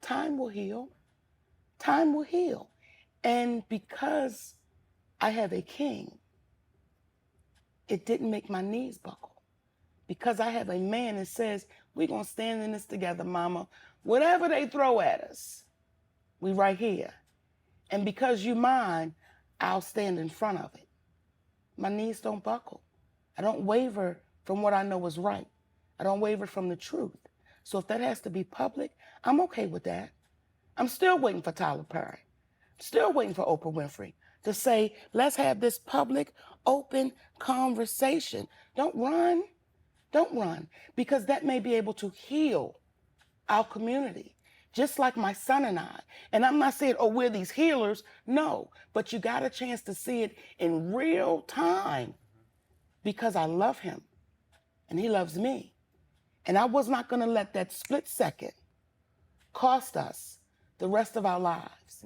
time will heal. Time will heal. And because I have a king, it didn't make my knees buckle. Because I have a man that says, we're going to stand in this together, mama. Whatever they throw at us, we right here. And because you mine, I'll stand in front of it. My knees don't buckle. I don't waver from what I know is right. I don't waver from the truth. So if that has to be public, I'm okay with that. I'm still waiting for Tyler Perry. Still waiting for Oprah Winfrey to say, let's have this public, open conversation. Don't run. Don't run, because that may be able to heal our community, just like my son and I. And I'm not saying, oh, we're these healers. No, but you got a chance to see it in real time because I love him and he loves me. And I was not going to let that split second cost us the rest of our lives.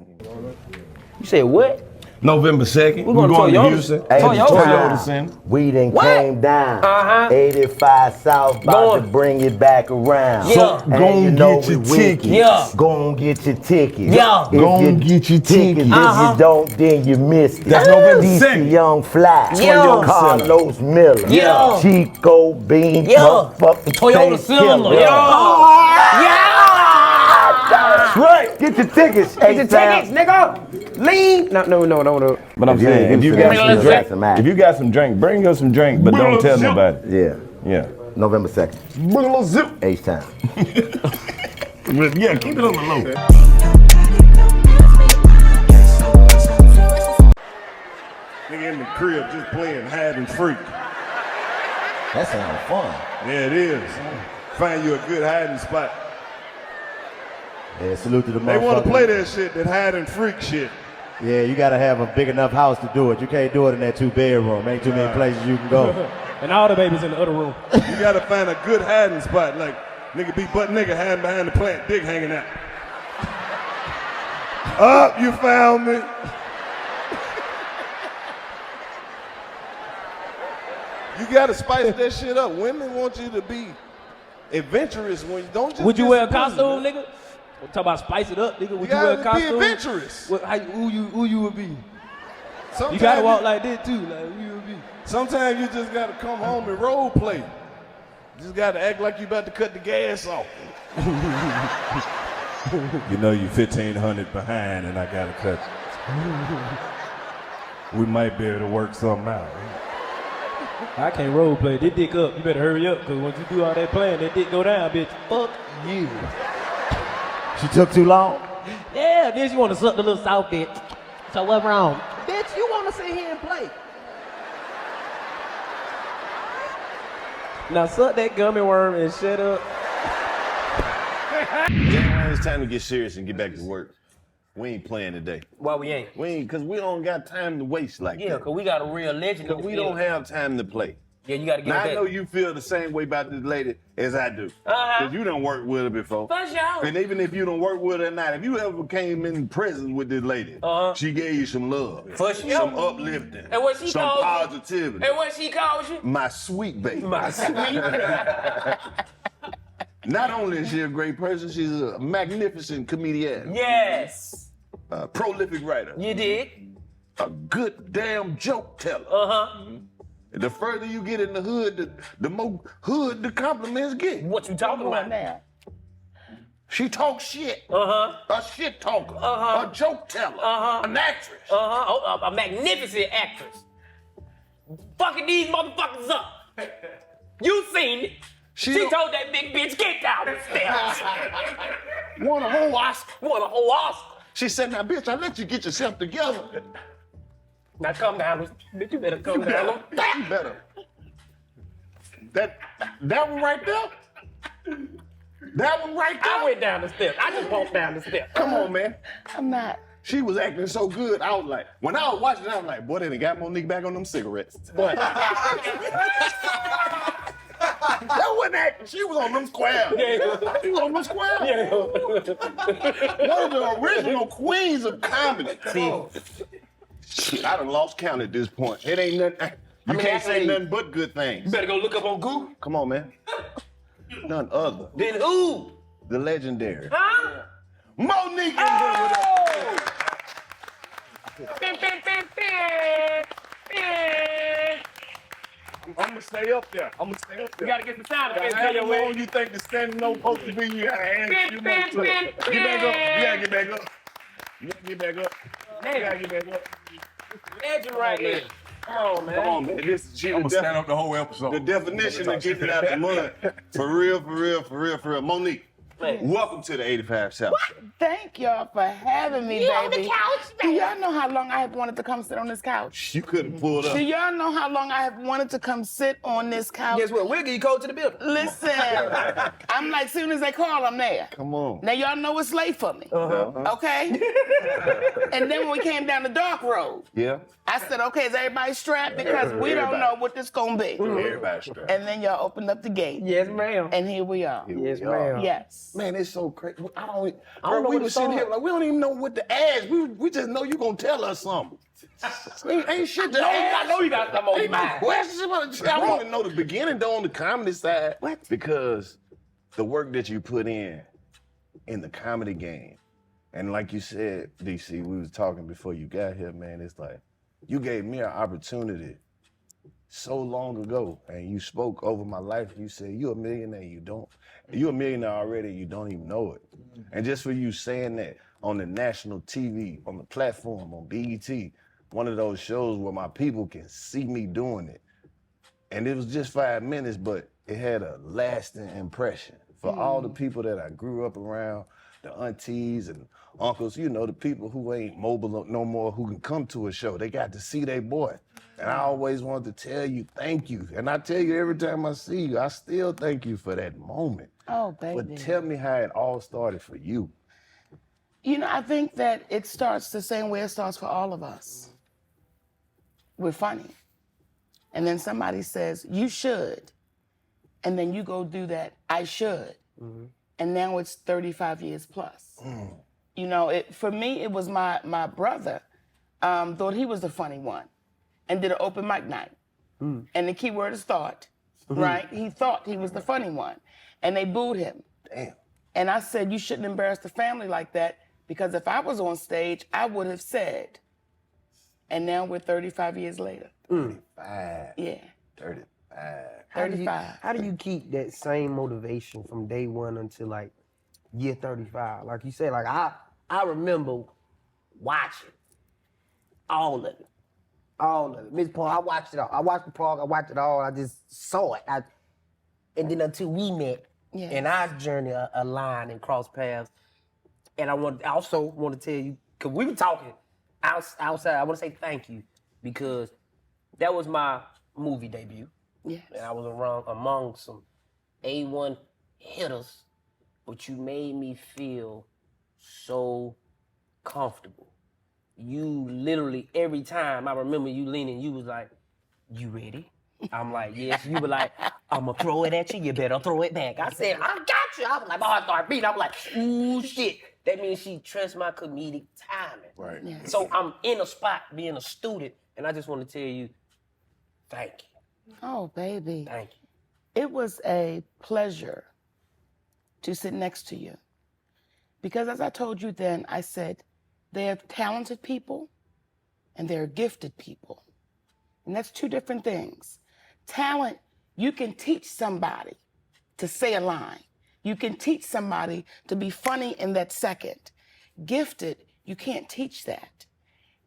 You said what? November 2nd, we're going to Houston. Toyota Center. We done came down. 85 South, about to bring it back around. So go and get your tickets. Yeah. Go and get your tickets. Yeah. Go and get your tickets. If you don't, then you missed it. That's November 2nd. DC Young Fly. Yeah. Carlos Miller. Yeah. Chico Bean. Yeah. Motherfucking Toyota Face Cinema. Killer. Yeah. That's right. Get your tickets. Get your tickets, nigga. Lean. No. But I'm saying, if you got some drink, bring us some drink, but don't tell nobody. Yeah. November 2nd. H-Town. Yeah, keep it on the low. Nigga in the crib just playing hide and freak. That sounds fun. Yeah, it is. Find you a good hiding spot. Yeah, salute to the motherfuckers. They want to play that shit, that hide and freak shit. Yeah, you gotta have a big enough house to do it. You can't do it in that 2-bedroom. Ain't too many places you can go. And all the babies in the other room. You gotta find a good hiding spot, like nigga be butt nigga hiding behind the plant, dick hanging out. Up, you found me. You gotta spice that shit up. Women want you to be adventurous when you don't just. Would you wear a costume, nigga? We'll talk about spice it up, nigga. Would you wear a costume? Be adventurous. What, who you would be? Sometimes you gotta walk like this too, like who you would be. Sometimes you just gotta come home and role play. You just gotta act like you about to cut the gas off. You know you 1,500 behind and I gotta cut you. We might be able to work something out. I can't role play. This dick up. You better hurry up, cause once you do all that playing, that dick go down, bitch. Fuck you. She took too long? Yeah, then you wanna suck the little south bitch. So what wrong? Bitch, you wanna sit here and play. Now suck that gummy worm and shut up. Yeah, it's time to get serious and get back to work. We ain't playing today. Why we ain't? We ain't, cause we don't got time to waste like that. Yeah, cause we got a real legend. Cause we don't have time to play. Yeah, you gotta get now, that. I know you feel the same way about this lady as I do. Cause you done worked with her before. For sure. And even if you don't work with her or not, if you ever came in prison with this lady, she gave you some love. For sure. Some uplifting. And what she some called positivity. You? And what she called you? My sweet baby. My sweet baby. Not only is she a great person, she's a magnificent comedian. Yes. A prolific writer. You did. A good damn joke teller. The further you get in the hood, the more hood the compliments get. What you talking about now? She talks shit. A shit talker. A joke teller. An actress. A magnificent actress. Fucking these motherfuckers up. You seen it. She told that big bitch, get down the steps. Won a whole Oscar. Won a whole Oscar. She said, now bitch, I let you get yourself together. Now come down, bitch, you better come down. You better. That one right there? That one right there? I went down the steps. I just walked down the steps. Come on, man. I'm not. She was acting so good, I was like, when I was watching it, I was like, boy, they done got Monique back on them cigarettes. What? That wasn't acting, she was on them squares. Yeah. She was on them squares. Yeah. One of the original queens of comedy. See. Shit, I done lost count at this point. It ain't nothing, you can't say nothing but good things. You better go look up on Google. Come on, man. None other. Then who? The legendary. Huh? Monique in here with us. I'm gonna stay up there. You gotta get some sound effects. How long you think the standing over supposed to be? You gotta add a few more to it. Get back up. You gotta get back up. You gotta get back up. You gotta get back up. Legend right here. Come on, man. Come on, man. This is I'm gonna stand up the whole episode. the definition of getting it out the mud. For real. Monique, welcome to the 85 South Show. Thank y'all for having me, baby. On the couch, do y'all know how long I have wanted to come sit on this couch? You couldn't pull it up. Do y'all know how long I have wanted to come sit on this couch? Guess what? We'll get you code to the building. Listen, I'm like, soon as they call, I'm there. Come on. Now y'all know it's late for me, Uh-huh. okay? And then when we came down the dark road, Yeah. I said, okay, is everybody strapped? Because we don't know what this gonna be. Everybody's strapped. And then y'all opened up the gate, Yes, ma'am. and here we are. Yes, ma'am. Yes. Man, it's so crazy. I don't know we what were to sitting say. here like we don't even know what to ask. We just know you gonna tell us something. Ain't shit to ask. I know you got something on your Ain't no mind. questions. I want to know the beginning though on the comedy side. What? Because the work that you put in the comedy game, and like you said, DC, we was talking before you got here, man. It's like you gave me an opportunity so long ago, and you spoke over my life. You said you're a millionaire. You're a millionaire already. You don't even know it. And just for you saying that on the national TV, on the platform, on BET, one of those shows where my people can see me doing it. And it was just 5 minutes, but it had a lasting impression for all the people that I grew up around, the aunties and uncles, you know, the people who ain't mobile no more, who can come to a show. They got to see their boy. And I always wanted to tell you thank you. And I tell you every time I see you, I still thank you for that moment. Oh, baby. But tell me how it all started for you. You know, I think that it starts the same way it starts for all of us. We're funny. And then somebody says, you should. And then you go do that, I should. And now it's 35 years plus. You know, for me, it was my brother thought he was the funny one and did an open mic night. And the key word is thought, right? He thought he was the funny one. And they booed him. Damn. And I said, you shouldn't embarrass the family like that, because if I was on stage, I would have said. And now we're 35 years later. 35. Yeah, 35. 35. How do you keep that same motivation from day one until like year 35? Like you said, like I remember watching all of it. All of it. Miss Paul, I watched it all. I watched the Park, I watched it all. I just saw it. And then until we met, Yes. and our journey aligned and crossed paths. And I also want to tell you, because we were talking outside, I want to say thank you, because that was my movie debut. Yes. And I was among some A1 hitters, but you made me feel so comfortable. You literally, every time I remember you leaning, you was like, you ready? I'm like, yes. You were like, I'm gonna throw it at you, you better throw it back. I said, I got you. I was like, my heart started beating. I'm like, ooh, shit. That means she trusts my comedic timing. Right. Yes. So I'm in a spot being a student, and I just want to tell you, thank you. Oh, baby. Thank you. It was a pleasure to sit next to you. Because as I told you then, I said, they're talented people and they're gifted people. And that's two different things. Talent, you can teach somebody to say a line. You can teach somebody to be funny in that second. Gifted, you can't teach that.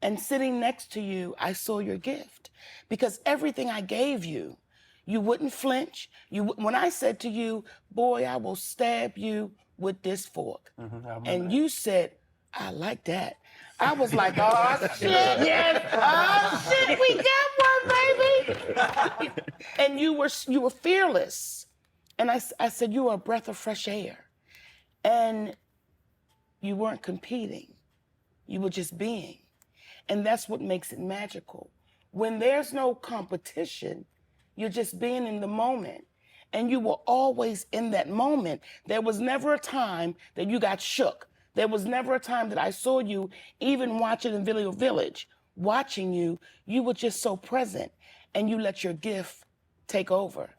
And sitting next to you, I saw your gift. Because everything I gave you, you wouldn't flinch. When I said to you, boy, I will stab you with this fork. And you said, I like that. I was like, oh, shit, yes. Oh, shit, we got one, baby. And you were fearless. And I said, you are a breath of fresh air. And you weren't competing. You were just being. And that's what makes it magical. When there's no competition, you're just being in the moment. And you were always in that moment. There was never a time that you got shook. There was never a time that I saw you, even watching in Video Village, watching you, you were just so present and you let your gift take over.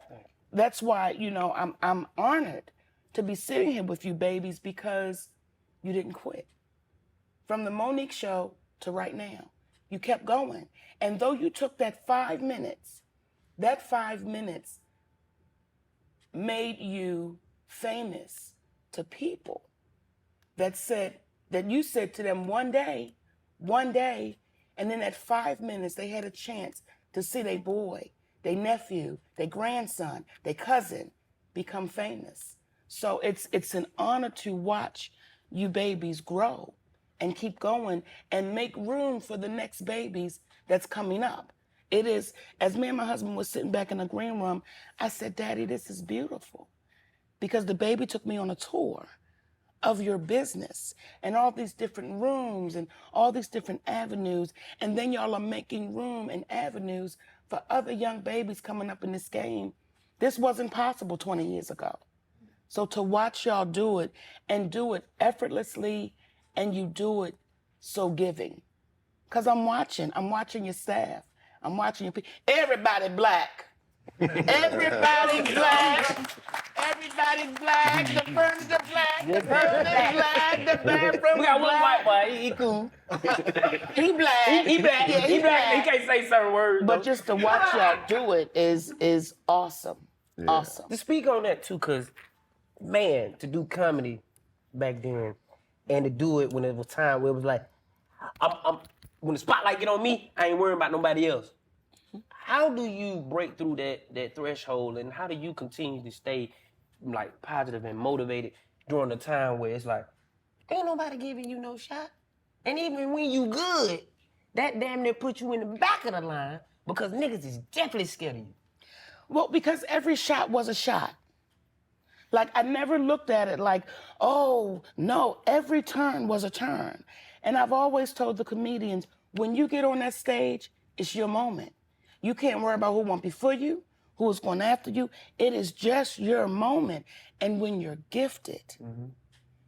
That's why, you know, I'm honored to be sitting here with you babies, because you didn't quit. From the Monique show to right now, you kept going. And though you took that 5 minutes, that 5 minutes made you famous to people that you said to them one day, and then at 5 minutes they had a chance to see their boy, their nephew, their grandson, their cousin become famous. So it's an honor to watch you babies grow and keep going and make room for the next babies that's coming up. It is, as me and my husband was sitting back in the green room, I said, Daddy, this is beautiful. Because the baby took me on a tour of your business and all these different rooms and all these different avenues. And then y'all are making room and avenues for other young babies coming up in this game. This wasn't possible 20 years ago. So to watch y'all do it and do it effortlessly, and you do it so giving. Because I'm watching your staff. I'm watching your people. Everybody black. Everybody black. Everybody black. The furniture black. The furniture black. The bathroom We got one black. white boy. He cool. He black. He black. Yeah, He black. He can't say certain words. But though. just to watch y'all do it is awesome. Yeah. Awesome. To speak on that too, cause man, to do comedy back then, and to do it when it was time where it was like, I'm when the spotlight get on me, I ain't worrying about nobody else. How do you break through that threshold, and how do you continue to stay like positive and motivated during the time where it's like, ain't nobody giving you no shot, and even when you good, that damn near put you in the back of the line because niggas is definitely scared of you. Well, because every shot was a shot. Like, I never looked at it like, oh, no, every turn was a turn. And I've always told the comedians, when you get on that stage, it's your moment. You can't worry about who went before you, who's going after you. It is just your moment. And when you're gifted,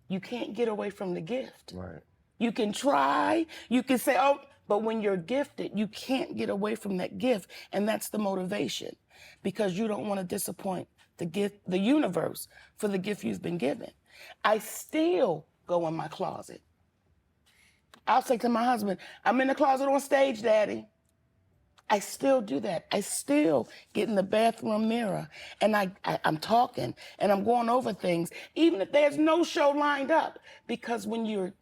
you can't get away from the gift. Right. You can try, you can say, oh, but when you're gifted, you can't get away from that gift. And that's the motivation, because you don't want to disappoint the universe for the gift you've been given. I still go in my closet. I'll say to my husband, I'm in the closet on stage, Daddy. I still do that. I still get in the bathroom mirror and I'm talking and I'm going over things, even if there's no show lined up. Because when you're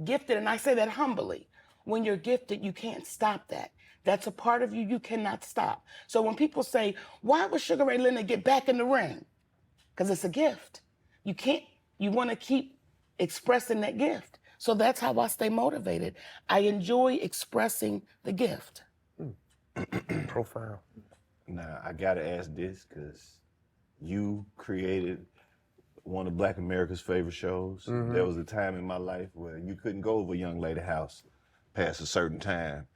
gifted, and I say that humbly, when you're gifted, you can't stop that. That's a part of you you cannot stop. So when people say, why would Sugar Ray Leonard get back in the ring? Because it's a gift. You want to keep expressing that gift. So that's how I stay motivated. I enjoy expressing the gift. Profound. Now, I gotta ask this, because you created one of Black America's favorite shows. There was a time in my life where you couldn't go over a young lady's house past a certain time,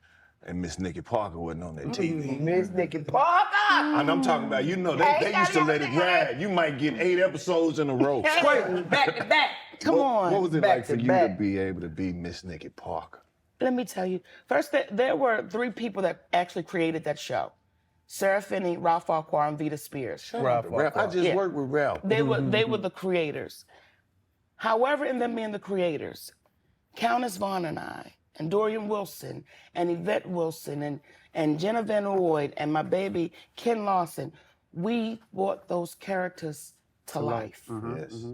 and Miss Nikki Parker wasn't on that TV. Miss Nikki Parker! And I'm talking about, you know, they used to let it ride. You might get 8 episodes in a row. Back to back. Come on. What was it Back like for to you back. to be able to be Miss Nikki Parker? Let me tell you. First, there were 3 people that actually created that show. Sarah Finney, Ralph Farquhar, and Vita Spears. Ralph, I just Yeah. worked with Ralph. They were the creators. However, in them being the creators, Countess Vaughn and Dorian Wilson and Yvette Wilson and Jenna Van Oyde and my baby Ken Lawson, we brought those characters to life. Yes.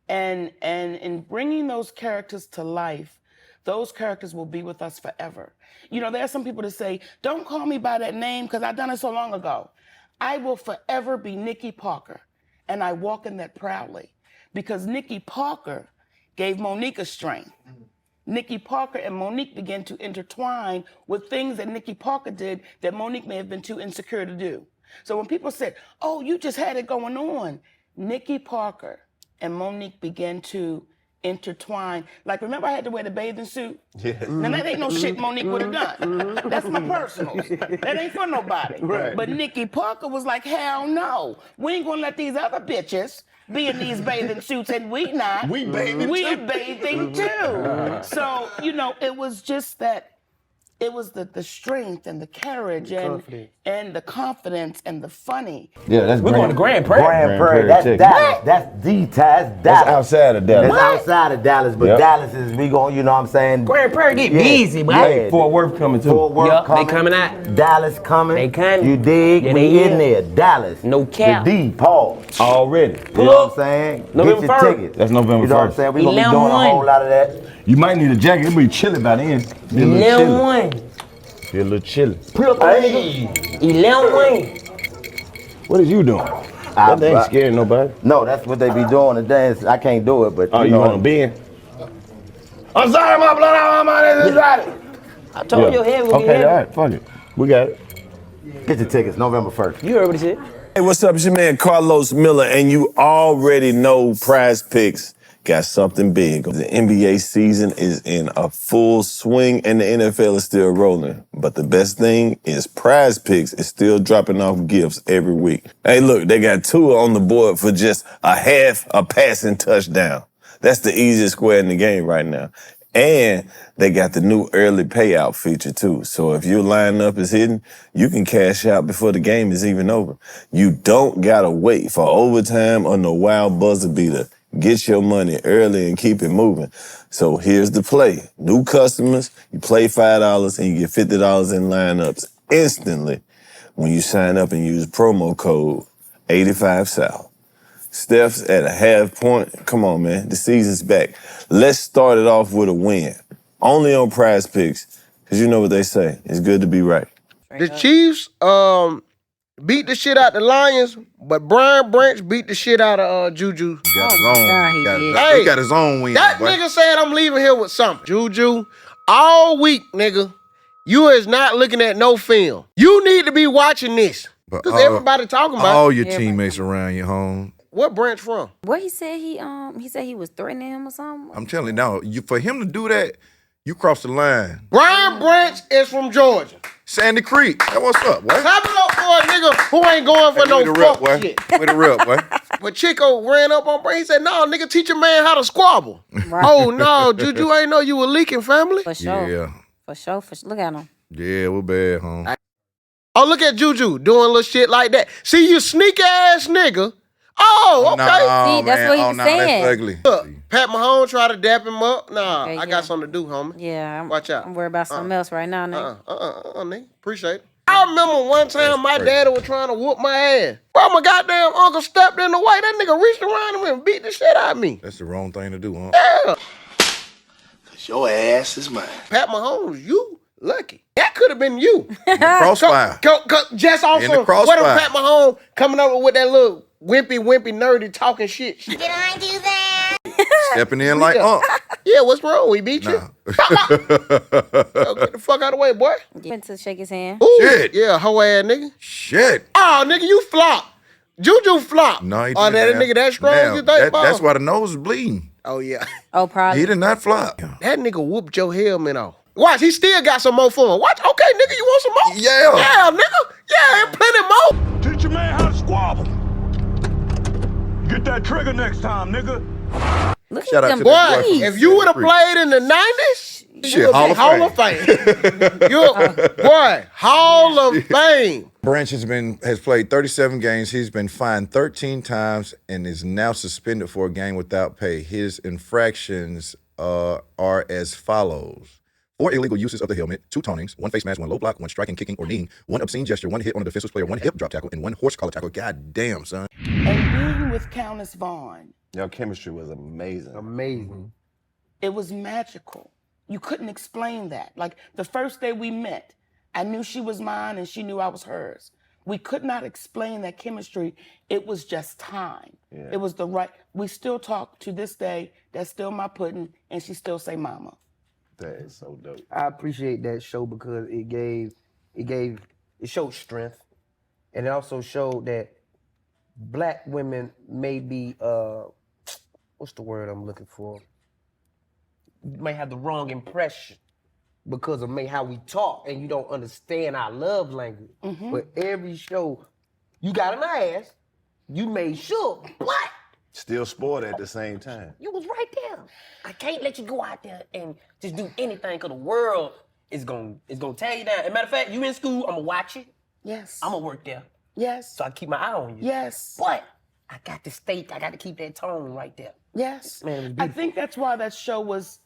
And in bringing those characters to life, those characters will be with us forever. You know, there are some people that say, don't call me by that name because I've done it so long ago. I will forever be Nikki Parker, and I walk in that proudly, because Nikki Parker gave Monique a strength. Nikki Parker and Monique began to intertwine with things that Nikki Parker did that Monique may have been too insecure to do. So when people said, oh, you just had it going on, Nikki Parker and Monique began to intertwine. Like, remember I had to wear the bathing suit? Yes. Now that ain't no shit Monique would have done. That's my personals. That ain't for nobody. Right. But Nikki Parker was like, hell no. We ain't gonna let these other bitches be in these bathing suits, and we not. We bathing We're too. bathing too. So, you know, it was just that It was the strength and the courage and the confidence and the funny. Yeah, that's We're going to Grand Prairie. Grand Prairie, that's Texas. Dallas. That's Dallas. That's outside of Dallas. That's outside of Dallas, but Yep. Dallas is, we going, you know what I'm saying? Grand Prairie get Yeah. busy, boy. Yeah. Fort Worth coming too. Fort Worth Yup, they coming. coming out. Dallas coming. They coming. You dig? Yeah, we they in is. there. Dallas. No cap. The D, Paul. Already. You know what I'm saying? November Get your 1st. tickets. That's November You know what I'm 1st. saying? We gonna be doing a 11-1. whole lot of that. You might need a jacket. It'll be chilly by then. Be a little chilly. 11-1. Be a little chilly. Hey. 11-1. What is you doing? That ain't scaring nobody. No, that's what they be doing to dance. I can't do it, but Oh, you know, want to bend? I'm sorry, my blood, my inside. I told your head would be Okay, heavy. all right, fuck it. We got it. Get your tickets November 1st. You heard what he said. Hey, what's up? It's your man Carlos Miller, and you already know Prize Picks got something big. The NBA season is in a full swing, and the NFL is still rolling. But the best thing is Prize Picks is still dropping off gifts every week. Hey, look, they got two on the board for just a half a passing touchdown. That's the easiest square in the game right now. And they got the new early payout feature too. So if your lineup is hidden, you can cash out before the game is even over. You don't gotta wait for overtime or no wild buzzer beater. Get your money early and keep it moving. So here's the play. New customers, you play $5 and you get $50 in lineups instantly when you sign up and use promo code 85South. Steph's at a half point. Come on, man. The season's back. Let's start it off with a win. Only on Prize Picks, because you know what they say. It's good to be right. The Chiefs beat the shit out the Lions, but Brian Branch beat the shit out of Juju. He got his own. God, He got his own win. That boy. nigga said I'm leaving here with something. Juju, all week, nigga, you is not looking at no film. You need to be watching this. But Because everybody talking about all your Everybody. teammates around you home. What Branch from? What he said he said he was threatening him or something. I'm telling you now, for him to do that, you cross the line. Brian Branch is from Georgia. Sandy Creek. Hey, what's up, boy? Clap it up for a nigga who ain't going for Hey, no way to rep, fuck boy. shit. Way to rep, boy. But Chico ran up on Branch. He said, no, nigga, teach a man how to squabble. Right. Oh, no, Juju, I ain't know you were leaking, family. For sure. Yeah. For sure. Look at him. Yeah, we're bad, home. Oh, look at Juju doing little shit like that. See, you sneaky ass nigga. Oh, okay. Nah, See, that's man. what he's oh, nah, saying. That's ugly. Look, Pat Mahomes try to dap him up. Nah, Okay, I yeah. got something to do, homie. Yeah. Watch out. I'm worried about something else right now, nigga. Nigga. Appreciate it. I remember one time my crazy. daddy was trying to whoop my ass. Bro, my goddamn uncle stepped in the way. That nigga reached around him and beat the shit out of me. That's the wrong thing to do, huh? Yeah. Your ass is mine. Pat Mahomes, you lucky. That could have been you. Crossfire. Just on In the some, crossfire. what if Pat Mahomes coming up with that little wimpy, nerdy talking shit? Did I do that? Stepping in like, Yeah, what's wrong? We beat you. Nah. Yo, get the fuck out of the way, boy. Went to shake his hand. Ooh, Shit. Yeah, hoe ass nigga. Shit. Oh, nigga, you flop. Juju flop. No, he Oh, didn't. that nigga that strong, Now, you think, that's Bob? why the nose is bleeding. Oh, yeah. Oh, probably. He did not flop. That nigga whooped your helmet off. Watch, he still got some more fun. Watch, okay, nigga, you want some more? Yeah. Yeah, nigga. Yeah, and plenty more. Teach your man how to squabble. Get that trigger next time, nigga. Look Shout at out them to Boy, that boy. boys. if you would have played in the 90s, Shit, you would Hall be of Hall of Fame. Boy, Hall of Fame. Branch has played 37 games. He's been fined 13 times and is now suspended for a game without pay. His infractions are as follows: 4 illegal uses of the helmet, 2 taunings, 1 face mask, 1 low block, 1 striking, kicking, or kneeing, 1 obscene gesture, 1 hit on a defenseless player, 1 hip drop tackle, and 1 horse collar tackle. God damn, son. And being with Countess Vaughn, Your chemistry was amazing. Amazing. it was magical. You couldn't explain that. Like the first day we met, I knew she was mine and she knew I was hers. We could not explain that chemistry. It was just time. Yeah. It was the right. We still talk to this day. That's still my pudding, and she still say mama. That is so dope. I appreciate that show because it showed strength, and it also showed that black women may be what's the word I'm looking for? You may have the wrong impression because of how we talk, and you don't understand our love language. But every show, you got an ass, you made sure. What? Still sport at the same time. You was right there. I can't let you go out there and just do anything because the world it's gonna tear you down. As a matter of fact, you in school, I'm gonna watch it. Yes. I'm gonna work there. Yes. So I keep my eye on you. Yes. But I got to keep that tone right there. Yes. Man, it was I beautiful. think that's why that show was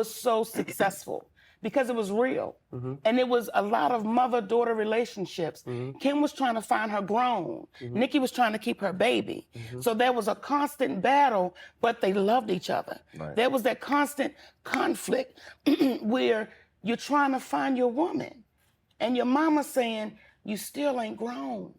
so successful, because it was real. And it was a lot of mother-daughter relationships. Kim was trying to find her grown. Nikki was trying to keep her baby. So there was a constant battle, but they loved each other. Right. There was that constant conflict where you're trying to find your woman and your mama saying, you still ain't grown.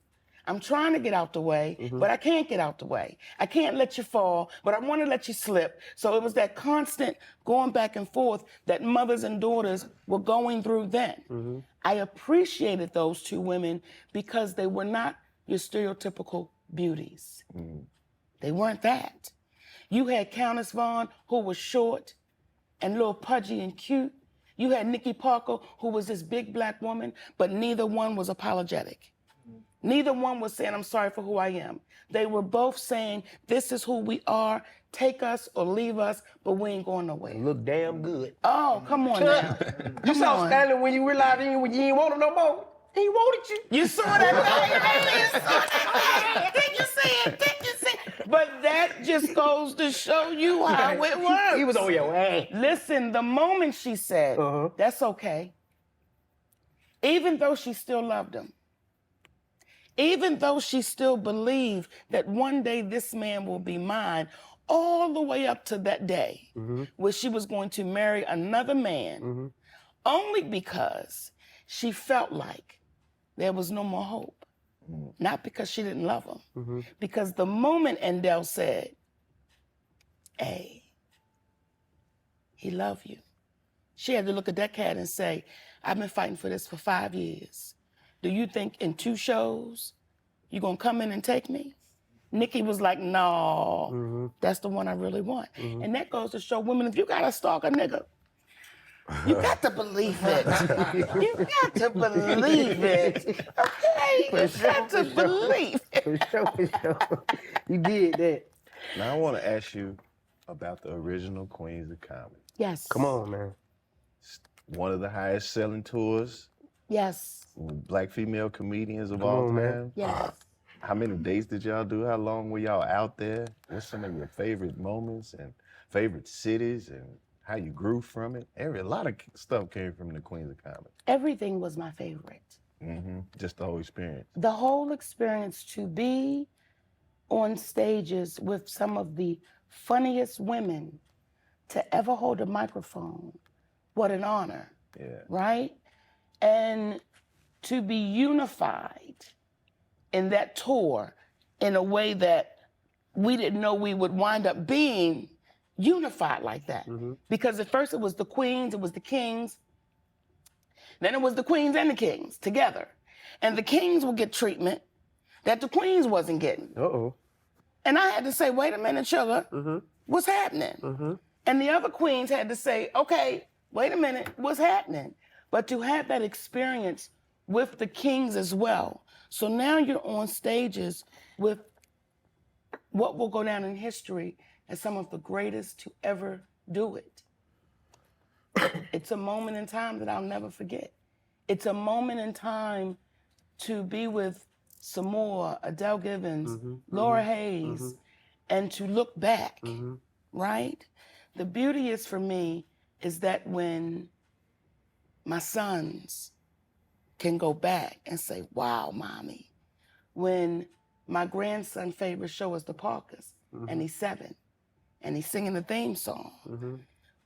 I'm trying to get out the way, but I can't get out the way. I can't let you fall, but I want to let you slip. So it was that constant going back and forth that mothers and daughters were going through then. I appreciated those two women because they were not your stereotypical beauties. They weren't that. You had Countess Vaughn, who was short and a little pudgy and cute. You had Nikki Parker, who was this big black woman, but neither one was apologetic. Neither one was saying, I'm sorry for who I am. They were both saying, this is who we are. Take us or leave us, but we ain't going nowhere. Look damn good. Oh, come on now. You saw Stanley when you realized you ain't want him no more. He wanted you. You saw that? Did you see it? Did you see it? But that just goes to show you how it works. He was on your ass. Listen, the moment she said, that's okay, even though she still loved him, even though she still believed that one day this man will be mine, all the way up to that day where she was going to marry another man, only because she felt like there was no more hope. Not because she didn't love him. Because the moment Endell said, hey, he loved you, she had to look at that cat and say, I've been fighting for this for 5 years. Do you think in 2 shows you gonna come in and take me? Nikki was like, no, that's the one I really want. And that goes to show women, if you gotta stalk a nigga, you got to believe it. You got to believe it. Okay? You got to believe it. For sure. You did that. Now I want to ask you about the original Queens of Comedy. Yes. Come on, man. One of the highest selling tours. Yes. With black female comedians of Come all on, man. time. Yes. How many dates did y'all do? How long were y'all out there? What's some of your favorite moments and favorite cities and how you grew from it? A lot of stuff came from the Queens of Comedy. Everything was my favorite. Just the whole experience. The whole experience, to be on stages with some of the funniest women to ever hold a microphone, what an honor, right? And to be unified in that tour in a way that we didn't know we would wind up being unified like that. Because at first it was the queens, it was the kings, then it was the queens and the kings together. And the kings would get treatment that the queens wasn't getting. And I had to say, wait a minute, sugar, what's happening? And the other queens had to say, okay, wait a minute, what's happening? But to have that experience with the kings as well. So now you're on stages with what will go down in history as some of the greatest to ever do it. It's a moment in time that I'll never forget. It's a moment in time to be with Samoa, Adele Givens, Laura Hayes, and to look back, right? The beauty is for me is that when my sons can go back and say, wow, mommy, when my grandson favorite show is The Parkers, and he's 7, and he's singing the theme song.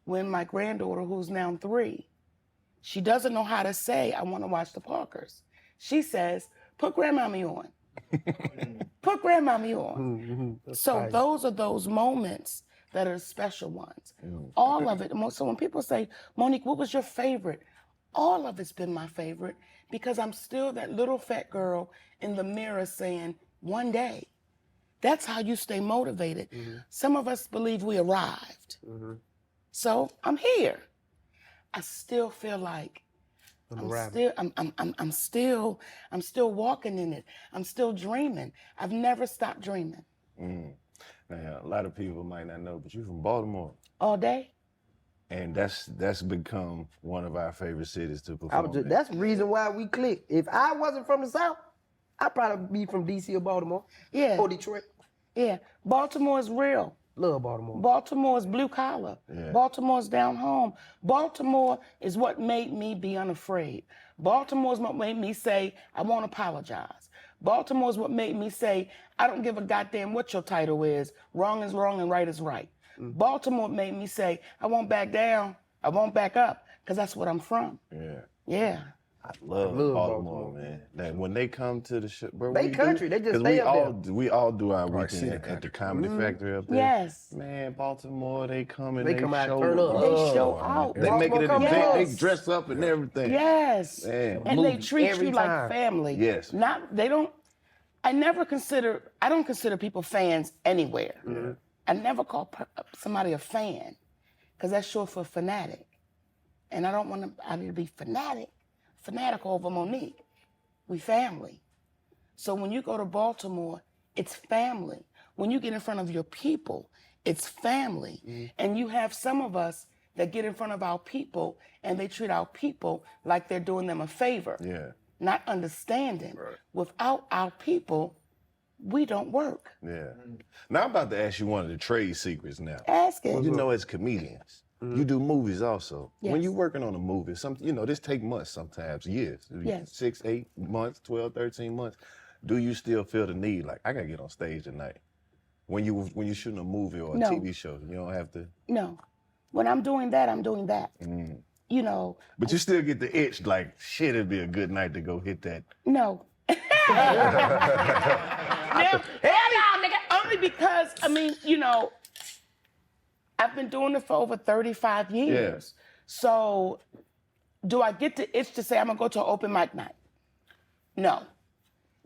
When my granddaughter, who's now 3, she doesn't know how to say, I want to watch The Parkers. She says, put grandmommy on. Put grandmommy on. So those are those moments that are special ones. All of it. So when people say, Monique, what was your favorite? All of it's been my favorite because I'm still that little fat girl in the mirror saying, one day. That's how you stay motivated. Some of us believe we arrived. So I'm here. I still feel like I'm still walking in it. I'm still dreaming. I've never stopped dreaming. Now, a lot of people might not know, but you're from Baltimore. All day? And that's become one of our favorite cities to perform in. That's the reason why we clicked. If I wasn't from the South, I'd probably be from DC or Baltimore. Yeah. Or Detroit. Yeah. Baltimore is real. Love Baltimore. Baltimore is blue collar. Yeah. Baltimore's down home. Baltimore is what made me be unafraid. Baltimore is what made me say, I won't apologize. Baltimore is what made me say, I don't give a goddamn what your title is. Wrong is wrong and right is right. Baltimore made me say, I won't back down. I won't back up, because that's what I'm from. Yeah. Yeah. I love Baltimore, man. Like, when they come to the show, bro, They country, they just stay we up all, there. We all do our Right, weekend at the Comedy Factory up there. Yes. Man, Baltimore, they come and They they come out, show turn up. up. They show out. They make it an Baltimore event. come They Yes. dress up and everything. Yes. Man. And they Movie treat every you time. like family. Yes. I don't consider people fans anywhere. I never call somebody a fan, because that's short for fanatic. And I don't want to be fanatical over Monique. We family. So when you go to Baltimore, it's family. When you get in front of your people, it's family. And you have some of us that get in front of our people and they treat our people like they're doing them a favor. Yeah. Not understanding. Without our people, we don't work. Yeah. Now I'm about to ask you one of the trade secrets now. Ask it. You know, as comedians, you do movies also. When Yes. you're working on a movie, this take months sometimes, years. Yes. 6, 8 months, 12, 13 months. Do you still feel the need, like, I gotta get on stage tonight? When you're shooting a movie or a No. TV show, you don't have to. No. When I'm doing that, I'm doing that. You know, But you still get the itch, like, shit, it'd be a good night to go hit that. no. Hell no, nigga. Only because, I've been doing it for over 35 years. So, do I get the itch to say I'm gonna go to an open mic night? No.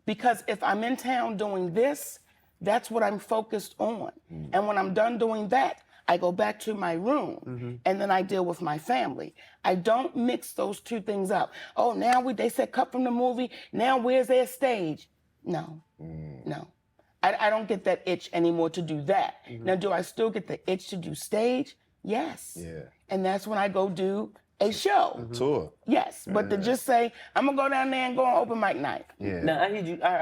Because if I'm in town doing this, that's what I'm focused on. And when I'm done doing that, I go back to my room and then I deal with my family. I don't mix those two things up. Oh, now they said cut from the movie. Now where's their stage? No, no. I don't get that itch anymore to do that. Now, do I still get the itch to do stage? Yes. Yeah. And that's when I go do a show. Tour. Yes, but to just say, I'm gonna go down there and go on open mic night. Yeah. Now I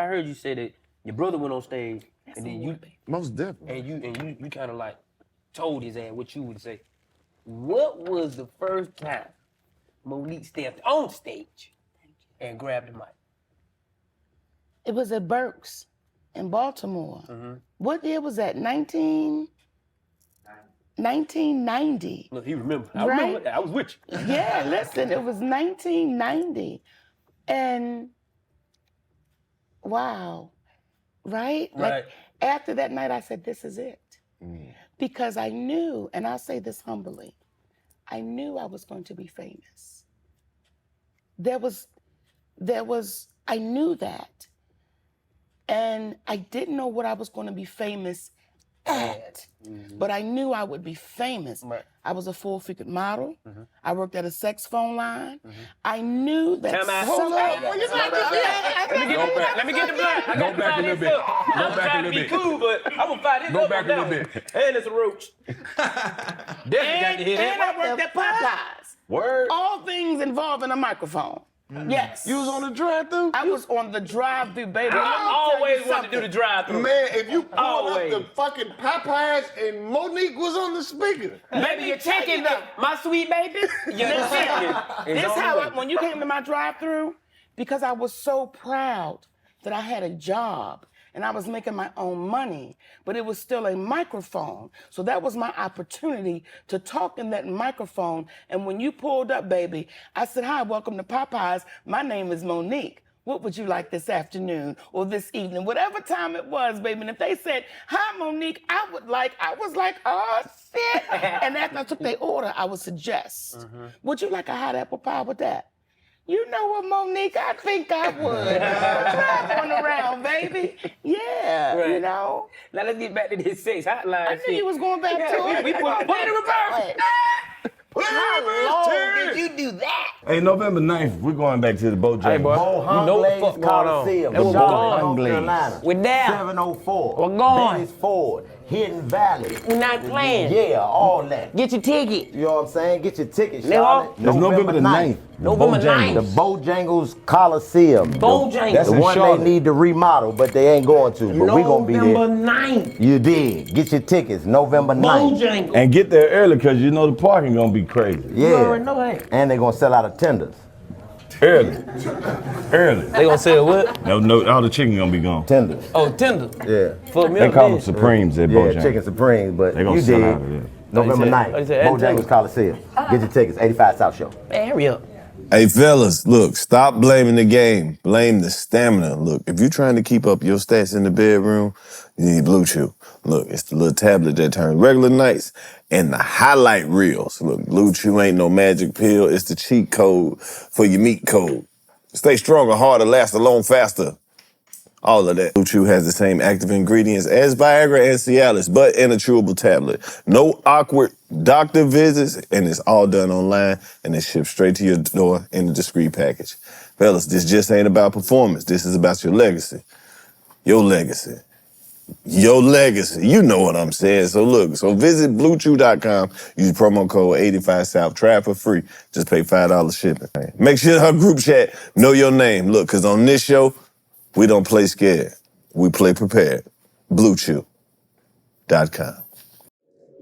heard you say that your brother went on stage and then you Most definitely. and you kind of like told his ass what you would say. What was the first time Monique stepped on stage and grabbed the mic? It was at Burke's in Baltimore. What year was that? 1990. Look, he remember. I Right? remember. I was with you. Yeah, listen, it was 1990. And wow, right? Like, after that night, I said, this is it. Because I knew, and I'll say this humbly, I knew I was going to be famous. I knew that. And I didn't know what I was going to be famous at, but I knew I would be famous. I was a full-figured model. I worked at a sex phone line. I knew that. Time out. Hold up. Well, Let me get the blood. I got Go back a little bit. I'm trying to be cool, but I'm gonna fight this Go up back on a little that bit. one. And it's a roach. Definitely got to hear that. And I worked at Popeyes. Word. All things involving a microphone. Yes. You was on the drive-thru? I was on the drive-thru, baby. Let me I tell always you wanted to do the something. drive-through. Man, if you pulled Always. up the fucking Popeyes and Monique was on the speaker. Baby, you're taking my sweet baby. You're This how when you came to my drive-thru, because I was so proud that I had a job and I was making my own money, but it was still a microphone. So that was my opportunity to talk in that microphone. And when you pulled up, baby, I said, hi, welcome to Popeyes. My name is Monique. What would you like this afternoon or this evening? Whatever time it was, baby. And if they said, hi, Monique, I was like, oh, shit. And after I took their order, I would suggest, would you like a hot apple pie with that? You know what, Monique? I think I would. Try one around, baby. Yeah, Right. you know. Now let's get back to this sex hotline. I knew you was going back to it. We put it in reverse. How long did you do that? Hey, November 9th, we're going back to the Bojangles. Hey, boy. You know what the fuck going on. Coliseum, And we're Charlotte, going. North Carolina. We're there. 704. We're going. Dennis Ford. Hidden Valley. We're not playing. Yeah, all that. Get your ticket. You know what I'm saying? Get your ticket, Nigga. Charlotte. It's November the 9th. November 9th. The Bojangles Coliseum. Bojangles. That's the one they need to remodel, but they ain't going to. But we gonna be there. November 9th. You did. Get your tickets, November 9th. Bojangles. And get there early because you know the parking gonna be crazy. Yeah. You already know that. And they gonna sell out of tenders. Early. They gonna say what? No, all the chicken gonna be gone. Tenders. Oh, tender. Yeah. For me, They call them Supremes at Yeah, Bojangles. chicken Supremes, but They gonna you sell did. out of there. November 9th, Bojangles Coliseum. Get your tickets, 85 South Show. Man, hurry up. Hey fellas, look, stop blaming the game. Blame the stamina. Look, if you're trying to keep up your stats in the bedroom, you need Blue Chew. Look, it's the little tablet that turns regular nights and the highlight reels. Look, Blue Chew ain't no magic pill. It's the cheat code for your meat code. Stay stronger, harder, last alone, faster. All of that. Blue Chew has the same active ingredients as Viagra and Cialis, but in a chewable tablet. No awkward doctor visits, and it's all done online, and it's shipped straight to your door in a discreet package. Fellas, this just ain't about performance. This is about your legacy. Your legacy. Your legacy. You know what I'm saying. So look, visit BlueChew.com. Use promo code 85South. Try it for free. Just pay $5 shipping. Make sure her group chat know your name. Look, because on this show, we don't play scared. We play prepared. BlueChew.com.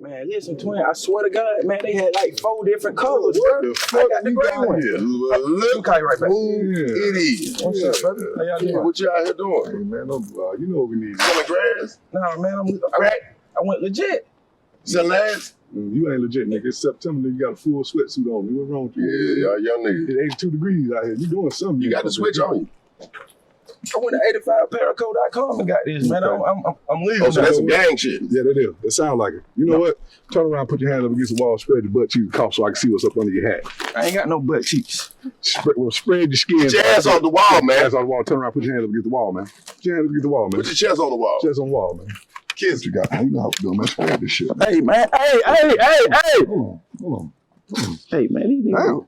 Man, listen, twin, I swear to God, man, they had like 4 different colors, What bro. the fuck I got the you gray got one. here? Look, call you right back. It is. What's up, brother? How y'all doing? What you out here doing? Hey, man, You know what we need. Selling grass? Nah, man, I went legit. Selling ass? You ain't legit, nigga. It's September, nigga. You got a full sweatsuit on. What's wrong with you? Yeah, y'all young niggas. It's 82 degrees out here. You doing something. You got the switch on you. I went to 85paraco.com and got this, man. I'm leaving. Oh, so that's some gang shit. Yeah, that is. That sound like it. You know what? Turn around, put your hand up against the wall, spread your butt cheeks cough so I can see what's up under your hat. I ain't got no butt cheeks. Spread your skin. Put your ass on the wall, man. Ass on the wall. Turn around, put your hand up against the wall, man. Put your hand up against the wall, man. Put your chest on the wall. Chest on the wall, man. Kiss. What you got, man? You know how to do, man. Spread this shit. Hey, man. Hey. Hold on. Hey, man. These niggas.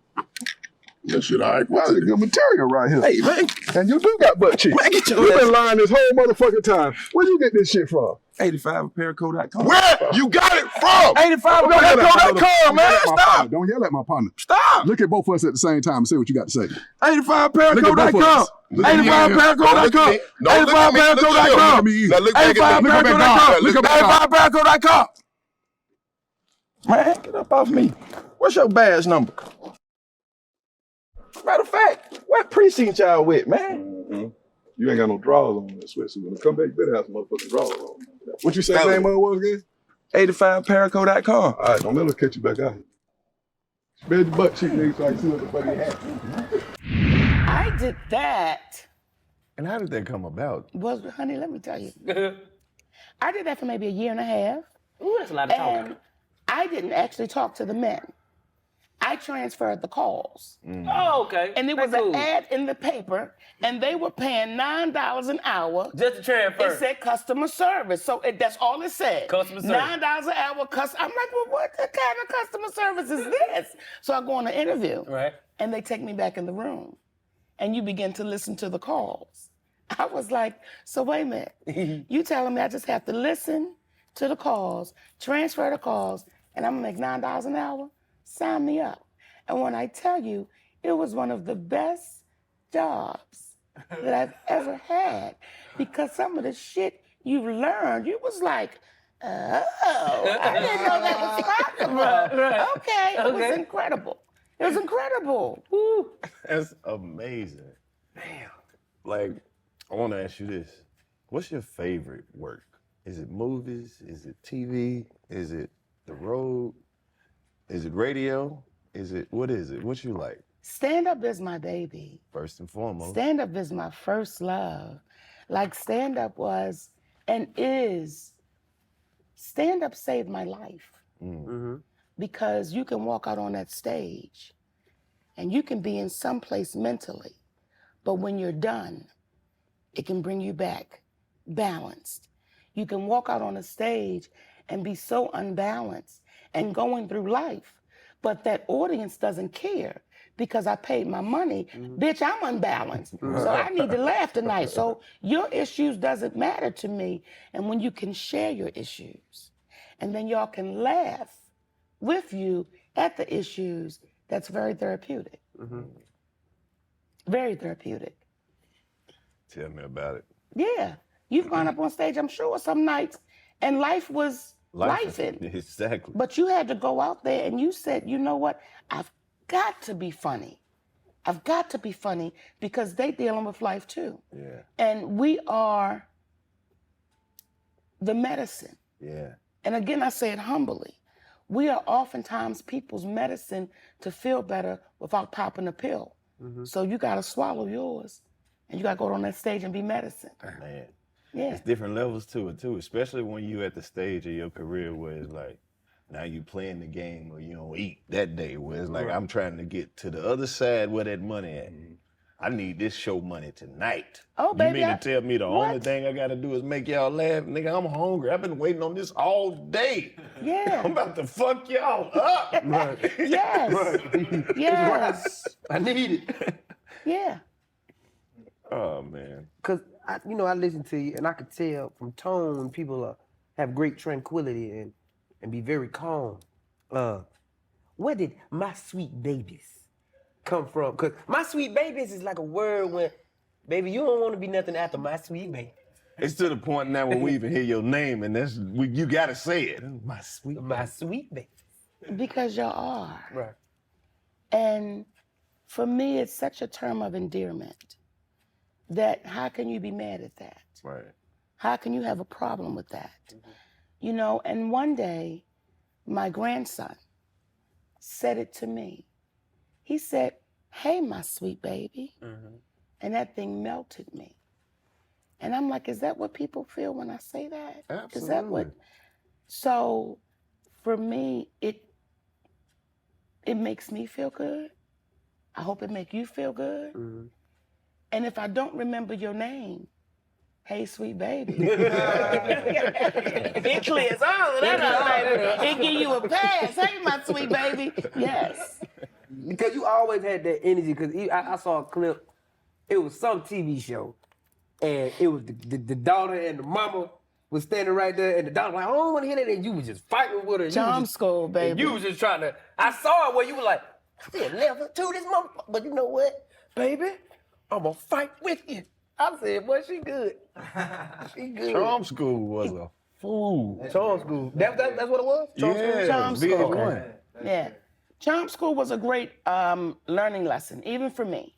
That shit all right. That's a good material right here. Hey, man. And you do got butt cheeks. Man, get your You ass. been lying this whole motherfucking time. Where you get this shit from? 85paraco.com. Where you got it from? 85paraco.com, man. Stop. Don't yell at my partner. Stop. Look at both of us at the same time and say what you got to say. 85paraco.com. Look at both of us. 85paraco.com. Don't look at me. Look at 85paraco.com. me. Now look back at me. 85paraco.com. Man, get up off me. What's your badge number? Matter of fact, what precinct y'all with, man? You ain't got no drawers on that sweatsuit. When you come back, you better have some motherfucking drawers on. What you say the name of it was again? 85paraco.com. All right, don't let us catch you back out here. Spread your butt cheek, nigga, so I can see what the fuck you have. I did that. And how did that come about? Well, honey, let me tell you. I did that for maybe a year and a half. Ooh, that's a lot of talking. And I didn't actually talk to the men. I transferred the calls. Oh, okay. And there was an ad in the paper, and they were paying $9 an hour. Just to transfer. It said customer service. So that's all it said. Customer service. $9 an hour. I'm like, well, what kind of customer service is this? So I go on an interview. Right. And they take me back in the room. And you begin to listen to the calls. I was like, so wait a minute. You telling me I just have to listen to the calls, transfer the calls, and I'm going to make $9 an hour? Sign me up. And when I tell you, it was one of the best jobs that I've ever had, because some of the shit you learned, you was like, oh, I didn't know that was possible. Right. Okay, it was incredible. It was incredible. Woo. That's amazing. Damn. Like, I want to ask you this. What's your favorite work? Is it movies? Is it TV? Is it the road? Is it radio? What is it? What you like? Stand-up is my baby. First and foremost. Stand-up is my first love. Like, stand-up was and is. Stand-up saved my life. Because you can walk out on that stage and you can be in some place mentally, but when you're done, it can bring you back balanced. You can walk out on a stage and be so unbalanced and going through life, but that audience doesn't care because I paid my money. Bitch, I'm unbalanced. So I need to laugh tonight. So your issues doesn't matter to me. And when you can share your issues and then y'all can laugh with you at the issues, that's very therapeutic. Very therapeutic. Tell me about it. Yeah. You've gone up on stage, I'm sure, some nights, and life was life-ing. Exactly. But you had to go out there and you said, you know what? I've got to be funny. I've got to be funny because they dealing with life too. Yeah. And we are the medicine. Yeah. And again, I say it humbly. We are oftentimes people's medicine to feel better without popping a pill. So you got to swallow yours and you got to go on that stage and be medicine. Man. Yeah. It's different levels to it too, especially when you at the stage of your career where it's like, now you playing the game or you don't eat that day, where it's like, I'm trying to get to the other side where that money at. I need this show money tonight. Oh, baby. You mean to tell me the only thing I got to do is make y'all laugh? Nigga, I'm hungry. I've been waiting on this all day. Yeah. I'm about to fuck y'all up. Yes. Yes. I need it. Yeah. Oh, man. Cause I listen to you and I could tell from tone people have great tranquility and be very calm. Where did my sweet babies come from? Cause my sweet babies is like a word when, baby, you don't want to be nothing after my sweet baby. It's to the point now when we even hear your name and you got to say it. My sweet baby. Because y'all are. Right. And for me, it's such a term of endearment that how can you be mad at that? Right. How can you have a problem with that? You know, and one day, my grandson said it to me. He said, hey, my sweet baby. And that thing melted me. And I'm like, is that what people feel when I say that? Absolutely. Is that what? So for me, it makes me feel good. I hope it make you feel good. And if I don't remember your name, hey, sweet baby. It clears all of that up, baby. It give you a pass. Hey, my sweet baby. Yes. Because you always had that energy. Because I saw a clip. It was some TV show, and it was the daughter and the mama was standing right there, and the daughter was like, I don't want to hear that. And you was just fighting with her. Charm school, baby. And you was just trying to. I saw it where you were like, I said, never to this motherfucker. But you know what, baby? I'm gonna fight with you. I said, boy, she good. She good. Charm school was a fool. Charm school. That's what it was? Charm school. VH1. Yeah. Charm school was a great learning lesson, even for me.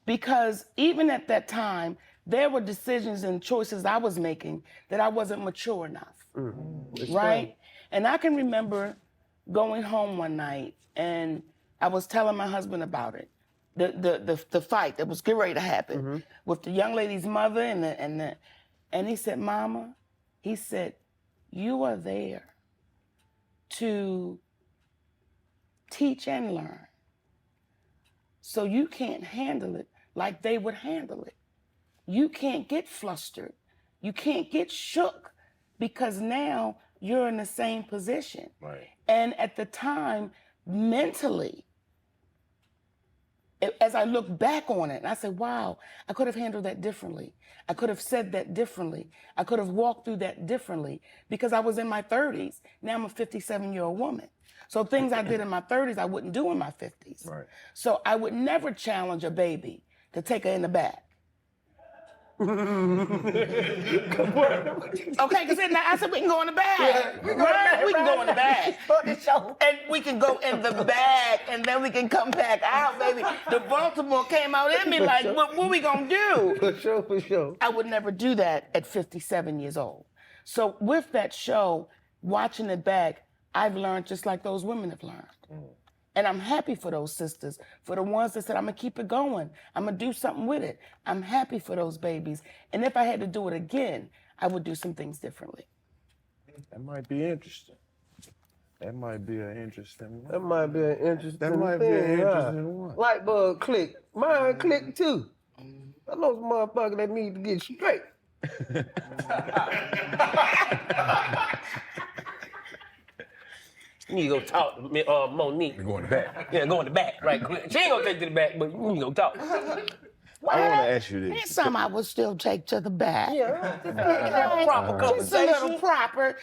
Because even at that time, there were decisions and choices I was making that I wasn't mature enough. Right? And I can remember going home one night and I was telling my husband about it. The fight that was getting ready to happen with the young lady's mother and he said, Mama, he said, you are there to teach and learn. So you can't handle it like they would handle it. You can't get flustered. You can't get shook because now you're in the same position. Right. And at the time, mentally, as I look back on it, and I said, wow, I could have handled that differently. I could have said that differently. I could have walked through that differently because I was in my 30s. Now I'm a 57-year-old woman. So things I did in my 30s, I wouldn't do in my 50s. Right. So I would never challenge a baby to take her in the back. Okay, because then I said we can go in the bag. Right? We can go in the bag. And we can go in the bag and then we can come back out, baby. The Baltimore came out in me like, what we gonna do? For sure. I would never do that at 57 years old. So with that show, watching it back, I've learned just like those women have learned. And I'm happy for those sisters, for the ones that said, I'm gonna keep it going. I'm gonna do something with it. I'm happy for those babies. And if I had to do it again, I would do some things differently. That might be interesting. That might be an interesting one. That might be an interesting That might be an interesting one. Light bulb click. Mine click too. I know some motherfucker that need to get straight. You need to go talk to Monique. Go in the back. Yeah, go in the back, right? She ain't gonna take you to the back, but you need to go talk. I want to ask you this. There's some I would still take to the back. Yeah, proper Just a little conversation. proper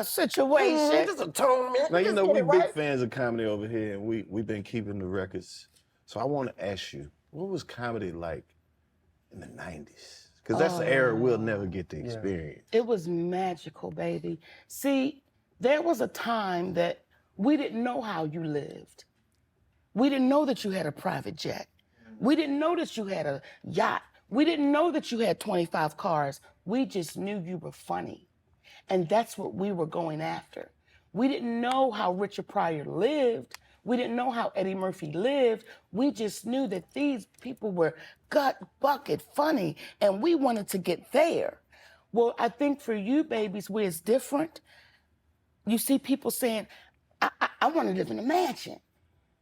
situation. Just a tone, man. Now, you Just know, get we it big right. fans of comedy over here, and we've been keeping the records. So I want to ask you, what was comedy like in the 90s? Because that's the era we'll never get to experience. It was magical, baby. See, there was a time that we didn't know how you lived. We didn't know that you had a private jet. We didn't know that you had a yacht. We didn't know that you had 25 cars. We just knew you were funny. And that's what we were going after. We didn't know how Richard Pryor lived. We didn't know how Eddie Murphy lived. We just knew that these people were gut bucket funny, and we wanted to get there. Well, I think for you babies, where it's different, you see people saying, I want to live in a mansion.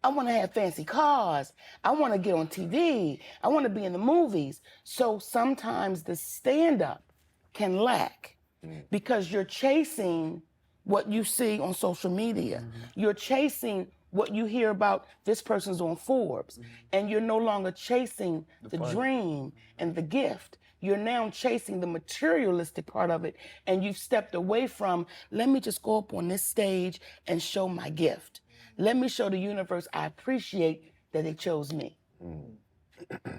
I want to have fancy cars. I want to get on TV. I want to be in the movies. So sometimes the stand-up can lack because you're chasing what you see on social media. You're chasing what you hear about this person's on Forbes, and you're no longer chasing the dream and the gift. You're now chasing the materialistic part of it, and you've stepped away from, let me just go up on this stage and show my gift. Let me show the universe I appreciate that they chose me.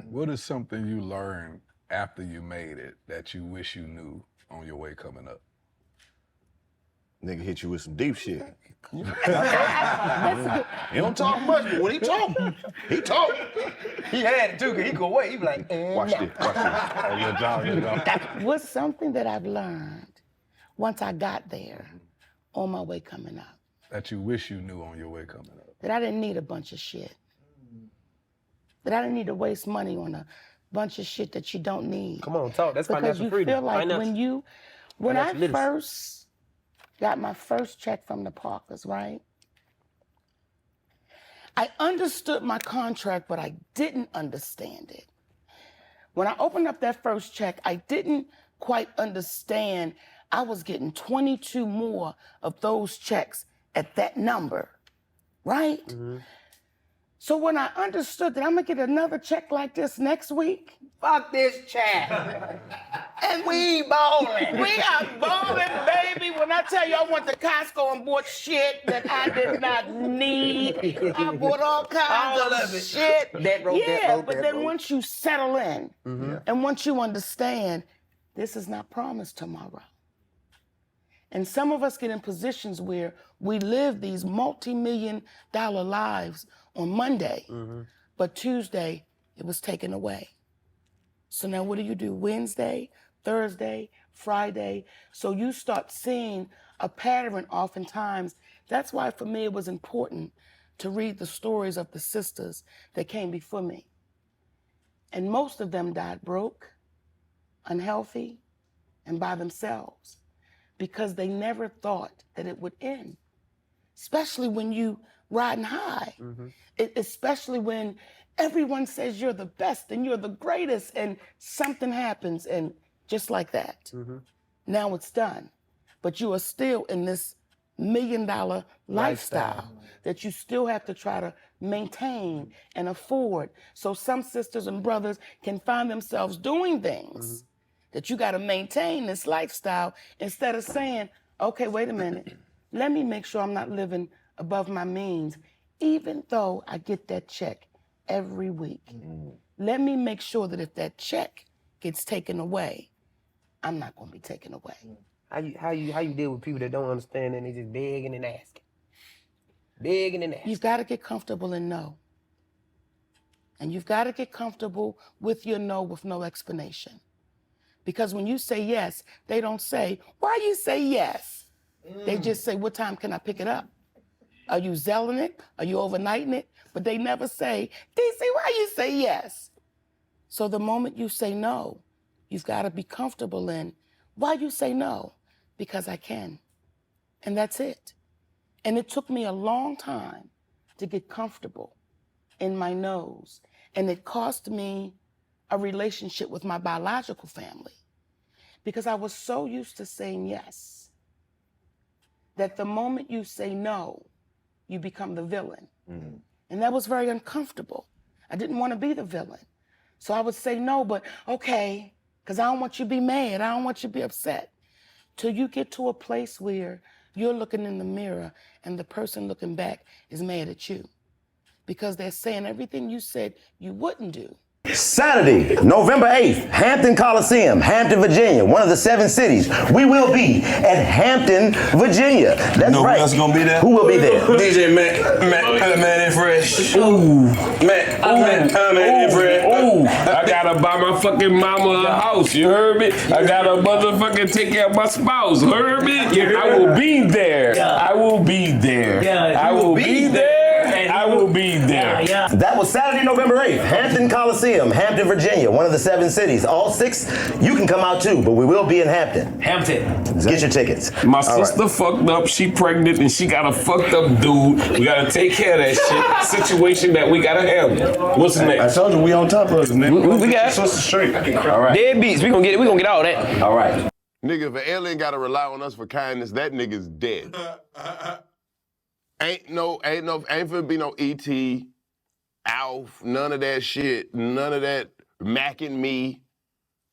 What is something you learned after you made it that you wish you knew on your way coming up? Nigga hit you with some deep shit. He don't talk much, but when he talk, he talk. He had it too, cause he could wait. He be like, Watch this, watch this. Oh, your job. What's something that I've learned once I got there on my way coming up? That you wish you knew on your way coming up. That I didn't need a bunch of shit. That I didn't need to waste money on a bunch of shit that you don't need. Come on, talk. That's because financial you freedom. feel like when I financial literacy. first got my first check from the Parkers, right? I understood my contract, but I didn't understand it. When I opened up that first check, I didn't quite understand I was getting 22 more of those checks at that number, right? So when I understood that I'm gonna get another check like this next week, Fuck this check. and We ballin'. we are balling, baby. When I tell you I went to Costco and bought shit that I did not need, I bought all kinds All of of it. shit. But then road. once you settle in, and once you understand, this is not promised tomorrow. And some of us get in positions where we live these multi-million-dollar lives on Monday, but Tuesday, it was taken away. So now what do? Wednesday, Thursday, Friday. So you start seeing a pattern oftentimes. That's why for me it was important to read the stories of the sisters that came before me. And most of them died broke, unhealthy, and by themselves because they never thought that it would end. Especially when you riding high. Especially when everyone says you're the best and you're the greatest and something happens and just like that. Now it's done. But you are still in this $1 million lifestyle that you still have to try to maintain and afford. So some sisters and brothers can find themselves doing things that you got to maintain this lifestyle instead of saying, okay, wait a minute. Let me make sure I'm not living above my means, even though I get that check every week. Let me make sure that if that check gets taken away, I'm not going to be taken away. How you deal with people that don't understand and they just begging and asking? Begging and asking. You've got to get comfortable in no. And you've got to get comfortable with your no with no explanation. Because when you say yes, they don't say, why you say yes? They just say, what time can I pick it up? Are you zelling it? Are you overnighting it? But they never say, DC, why you say yes? So the moment you say no, you've got to be comfortable in, why you say no? Because I can. And that's it. And it took me a long time to get comfortable in my no's. And it cost me a relationship with my biological family because I was so used to saying yes that the moment you say no, you become the villain. And that was very uncomfortable. I didn't want to be the villain. So I would say no, but okay, because I don't want you to be mad. I don't want you to be upset. Till you get to a place where you're looking in the mirror and the person looking back is mad at you because they're saying everything you said you wouldn't do. Saturday, November 8th, Hampton Coliseum, Hampton, Virginia, one of the 7 cities. We will be at Hampton, Virginia. That's right. Who else gonna be there? Who will be there? DJ Matt and Fresh. Ooh. Matt and Fresh. Ooh, I gotta buy my fucking mama a house, you heard me? I gotta motherfucking take care of my spouse, you heard me? I will be there. I will be there. I will be there. I will be there. That was Saturday, November 8th, Hampton Coliseum, Hampton, Virginia, one of the 7 cities. All 6, you can come out too, but we will be in Hampton. Get your tickets. My sister fucked up, she pregnant, and she got a fucked up dude. We gotta take care of that shit. Situation that we gotta handle. What's his name? I told you we on top of it, nigga. We got sister straight. All right. Dead beats. We gonna get all that. All right. Nigga, if an alien gotta rely on us for kindness, that nigga's dead. Ain't finna be no E.T., Alf, none of that shit, none of that Mac and me.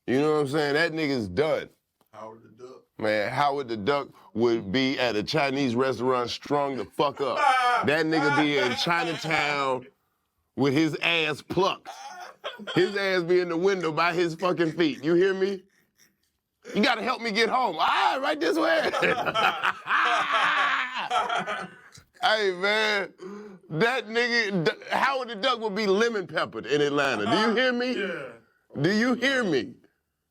You know what I'm saying? That nigga's done. Howard the Duck. Man, Howard the Duck would be at a Chinese restaurant strung the fuck up. That nigga be in Chinatown with his ass plucked. His ass be in the window by his fucking feet. You hear me? You gotta help me get home. All right, right this way. Hey, man, that nigga, Howard the Duck would be lemon peppered in Atlanta. Do you hear me? Yeah. Do you hear me?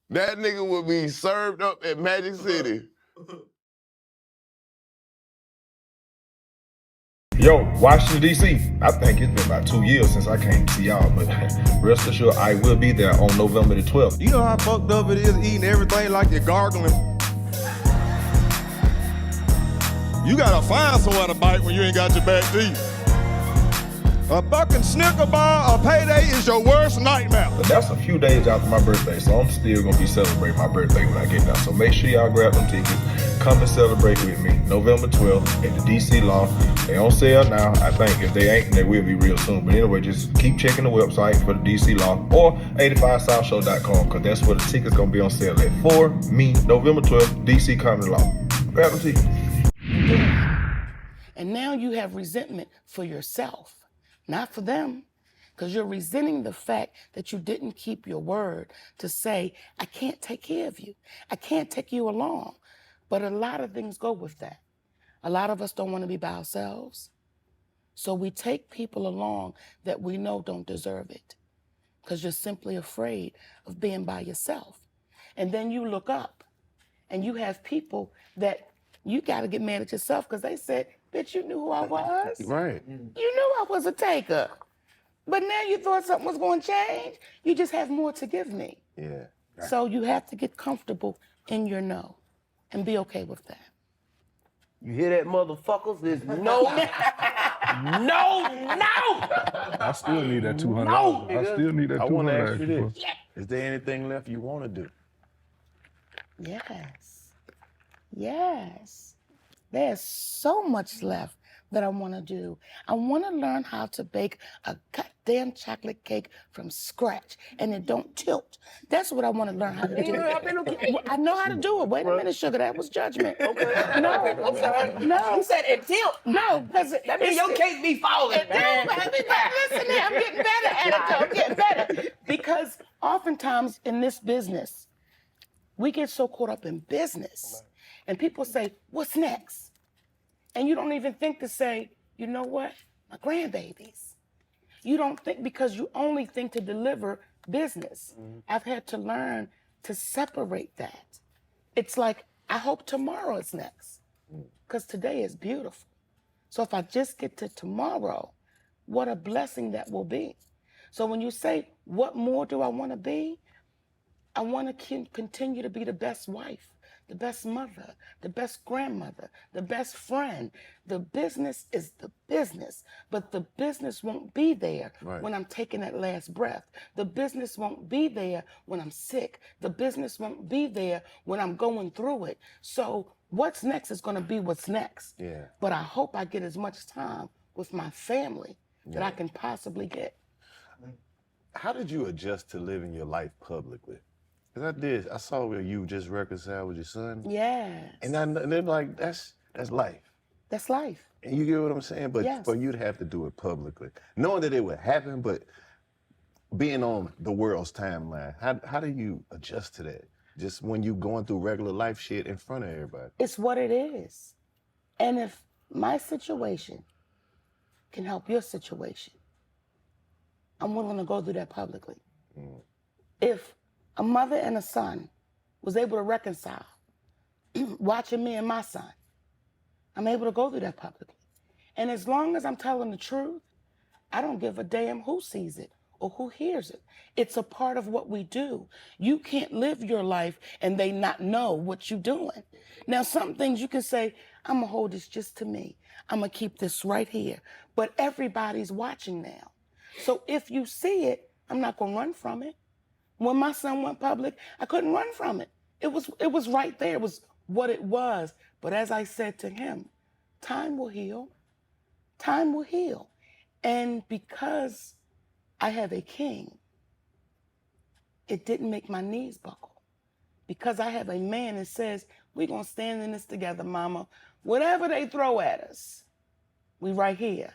That nigga would be served up at Magic City. Yo, Washington, D.C. I think it's been about 2 years since I came to see y'all, but rest assured I will be there on November the 12th. You know how fucked up it is eating everything like you're gargling? You gotta find somewhere to bite when you ain't got your back teeth. A fucking Snicker bar, a payday is your worst nightmare. But that's a few days after my birthday, so I'm still gonna be celebrating my birthday when I get there. So make sure y'all grab them tickets. Come and celebrate with me. November 12th at the DC Loft. They on sale now. I think if they ain't, they will be real soon. But anyway, just keep checking the website for the DC Loft or 85southshow.com because that's where the tickets gonna be on sale at. For me, November 12th, DC Comedy Loft. Grab them tickets. And now you have resentment for yourself, not for them, because you're resenting the fact that you didn't keep your word to say, I can't take care of you. I can't take you along. But a lot of things go with that. A lot of us don't want to be by ourselves. So we take people along that we know don't deserve it because you're simply afraid of being by yourself. And then you look up and you have people that you got to get mad at yourself because they said, bitch, you knew who I was. Right. You knew I was a taker. But now you thought something was going to change. You just have more to give me. Yeah. So you have to get comfortable in your no and be okay with that. You hear that, motherfuckers? There's no. I still need that $200. No, I still need that $200. I want to ask you this. Yeah. Is there anything left you want to do? Yes. Yes. There's so much left that I want to do. I want to learn how to bake a goddamn chocolate cake from scratch and it don't tilt. That's what I want to learn how to do. I know how to do it. Wait a minute, sugar. That was judgment. Okay. No. You said it tilt. No, because your cake be falling. Listen here, I'm getting better at it, though. I'm getting better. Because oftentimes in this business, we get so caught up in business. And people say, what's next? And you don't even think to say, you know what? My grandbabies. You don't think because you only think to deliver business. I've had to learn to separate that. It's like, I hope tomorrow is next. Because today is beautiful. So if I just get to tomorrow, what a blessing that will be. So when you say, what more do I want to be? I want to continue to be the best wife, the best mother, the best grandmother, the best friend. The business is the business, but the business won't be there when I'm taking that last breath. The business won't be there when I'm sick. The business won't be there when I'm going through it. So what's next is going to be what's next. Yeah. But I hope I get as much time with my family that I can possibly get. How did you adjust to living your life publicly? Because I saw where you just reconciled with your son. Yes. And they're like, that's life. That's life. And you get what I'm saying? But Yes. for you to have to do it publicly, knowing that it would happen, but being on the world's timeline, how do you adjust to that? Just when you going through regular life shit in front of everybody. It's what it is. And if my situation can help your situation, I'm willing to go through that publicly. If a mother and a son was able to reconcile, watching me and my son, I'm able to go through that publicly. And as long as I'm telling the truth, I don't give a damn who sees it or who hears it. It's a part of what we do. You can't live your life and they not know what you're doing. Now, some things you can say, I'm gonna hold this just to me. I'm gonna keep this right here. But everybody's watching now. So if you see it, I'm not gonna run from it. When my son went public, I couldn't run from it. It was right there. It was what it was. But as I said to him, time will heal. Time will heal. And because I have a king, it didn't make my knees buckle. Because I have a man that says, we're going to stand in this together, mama. Whatever they throw at us, we right here.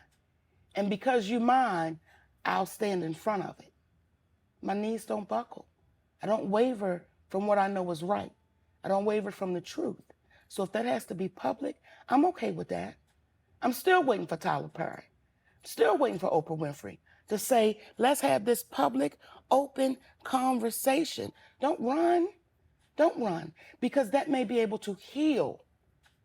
And because you mine, I'll stand in front of it. My knees don't buckle. I don't waver from what I know is right. I don't waver from the truth. So if that has to be public, I'm okay with that. I'm still waiting for Tyler Perry. Still waiting for Oprah Winfrey to say, let's have this public, open conversation. Don't run. Don't run. Because that may be able to heal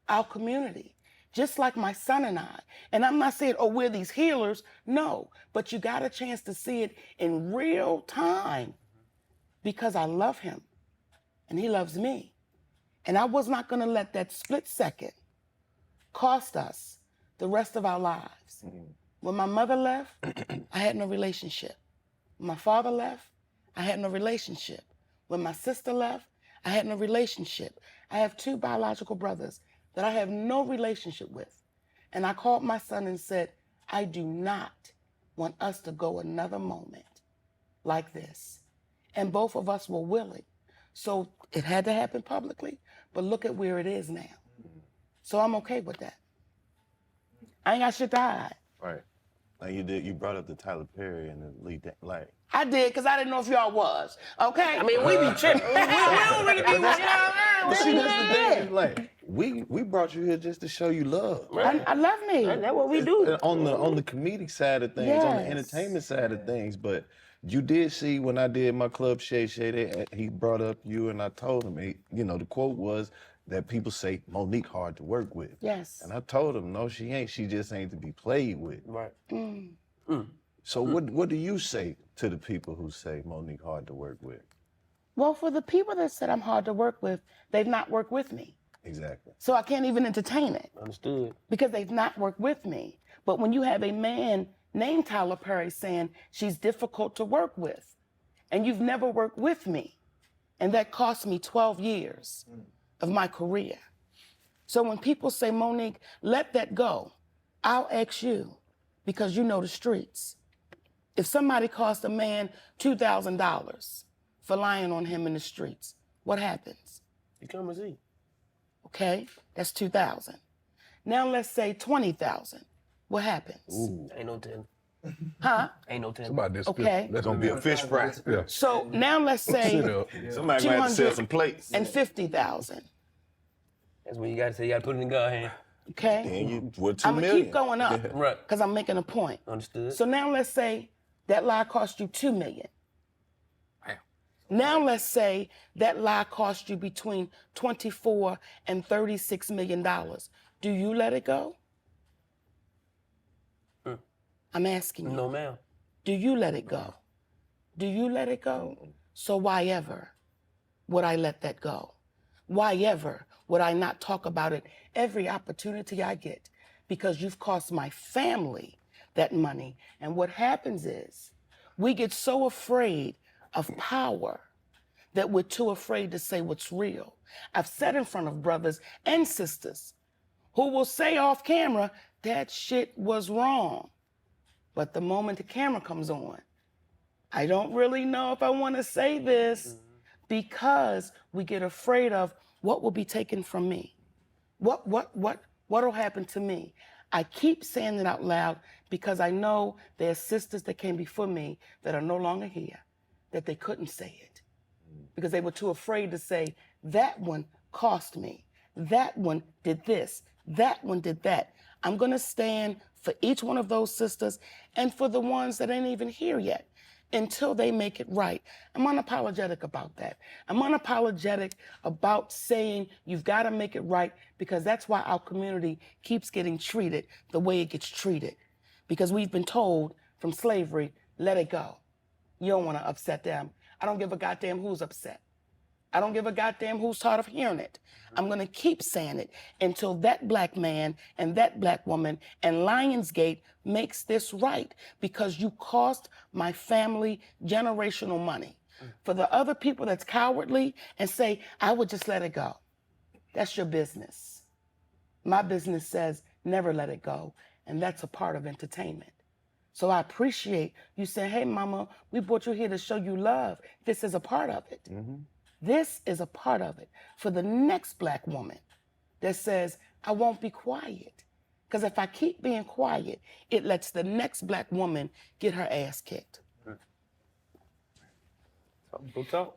our community. Just like my son and I. And I'm not saying, oh, we're these healers. No. But you got a chance to see it in real time. Because I love him. And he loves me. And I was not going to let that split second cost us the rest of our lives. When my mother left, I had no relationship. When my father left, I had no relationship. When my sister left, I had no relationship. I have 2 biological brothers that I have no relationship with. And I called my son and said, I do not want us to go another moment like this. And both of us were willing. So it had to happen publicly, but look at where it is now. So I'm okay with that. I ain't got shit to hide. Right. Like you brought up the Tyler Perry and the lead, like. I did, because I didn't know if y'all was. Okay? I mean, we be tripping. we don't really be, But see, that's the thing. Like, we brought you here just to show you love. Right? I love me. That's what we do. On the comedic side of things, on the entertainment side of things. But you did see when I did my Club Shay Shay, he brought up you, and I told him, the quote was that people say Monique hard to work with. Yes. And I told him, no, she ain't. She just ain't to be played with. Right. So what do you say to the people who say Monique hard to work with? Well, for the people that said I'm hard to work with, they've not worked with me. Exactly. So I can't even entertain it. Understood. Because they've not worked with me. But when you have a man named Tyler Perry saying she's difficult to work with, and you've never worked with me, and that cost me 12 years of my career. So when people say, Monique, let that go, I'll ask you, because you know the streets. If somebody cost a man $2,000 for lying on him in the streets, what happens? You come and see. Okay, that's $2,000. Now let's say $20,000. What happens? Ooh. Ain't no 10. Huh? Ain't no 10. Somebody just Okay. That's gonna be a fish fry. Yeah. So now let's say Somebody might have to sell some plates. and $50,000. That's when you gotta say you gotta put it in God's hand. Okay. Then you with $2 I'm gonna million. keep going up Right. because I'm making a point. Understood. So now let's say that lie cost you $2 million. Now let's say that lie cost you between $24 and $36 million. Do you let it go? I'm asking you. No, ma'am. Do you let it go? Do you let it go? So why ever would I let that go? Why ever would I not talk about it every opportunity I get? Because you've cost my family that money. And what happens is we get so afraid of power that we're too afraid to say what's real. I've said in front of brothers and sisters who will say off camera, that shit was wrong. But the moment the camera comes on, I don't really know if I want to say this because we get afraid of what will be taken from me. What'll happen to me? I keep saying it out loud because I know there's sisters that came before me that are no longer here, that they couldn't say it because they were too afraid to say, that one cost me. That one did this. That one did that. I'm going to stand for each one of those sisters and for the ones that ain't even here yet until they make it right. I'm unapologetic about that. I'm unapologetic about saying you've got to make it right because that's why our community keeps getting treated the way it gets treated. Because we've been told from slavery, let it go. You don't want to upset them. I don't give a goddamn who's upset. I don't give a goddamn who's tired of hearing it. I'm going to keep saying it until that black man and that black woman and Lionsgate makes this right because you cost my family generational money. For the other people that's cowardly and say, I would just let it go. That's your business. My business says never let it go. And that's a part of entertainment. So I appreciate you saying, hey, mama, we brought you here to show you love. This is a part of it. This is a part of it for the next black woman that says, I won't be quiet. Because if I keep being quiet, it lets the next black woman get her ass kicked. Go talk.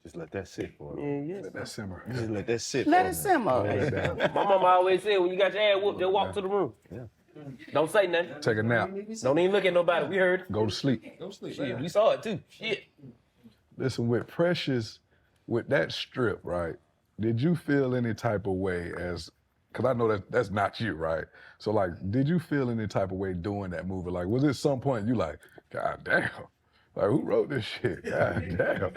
Just let that sit for a Yeah. Let that simmer. Just let that sit. Let for a it simmer. minute. My mama always said, when you got your ass whooped, just walk to the room. Yeah. Don't say nothing. Take a nap. Don't even look at nobody. We heard. Go to sleep. Shit, we saw it too. Shit. Listen, with Precious, with that strip, right? Did you feel any type of way as, because I know that's not you, right? So like, did you feel any type of way doing that movie? Like, was it some point you like, God damn, like who wrote this shit? God damn.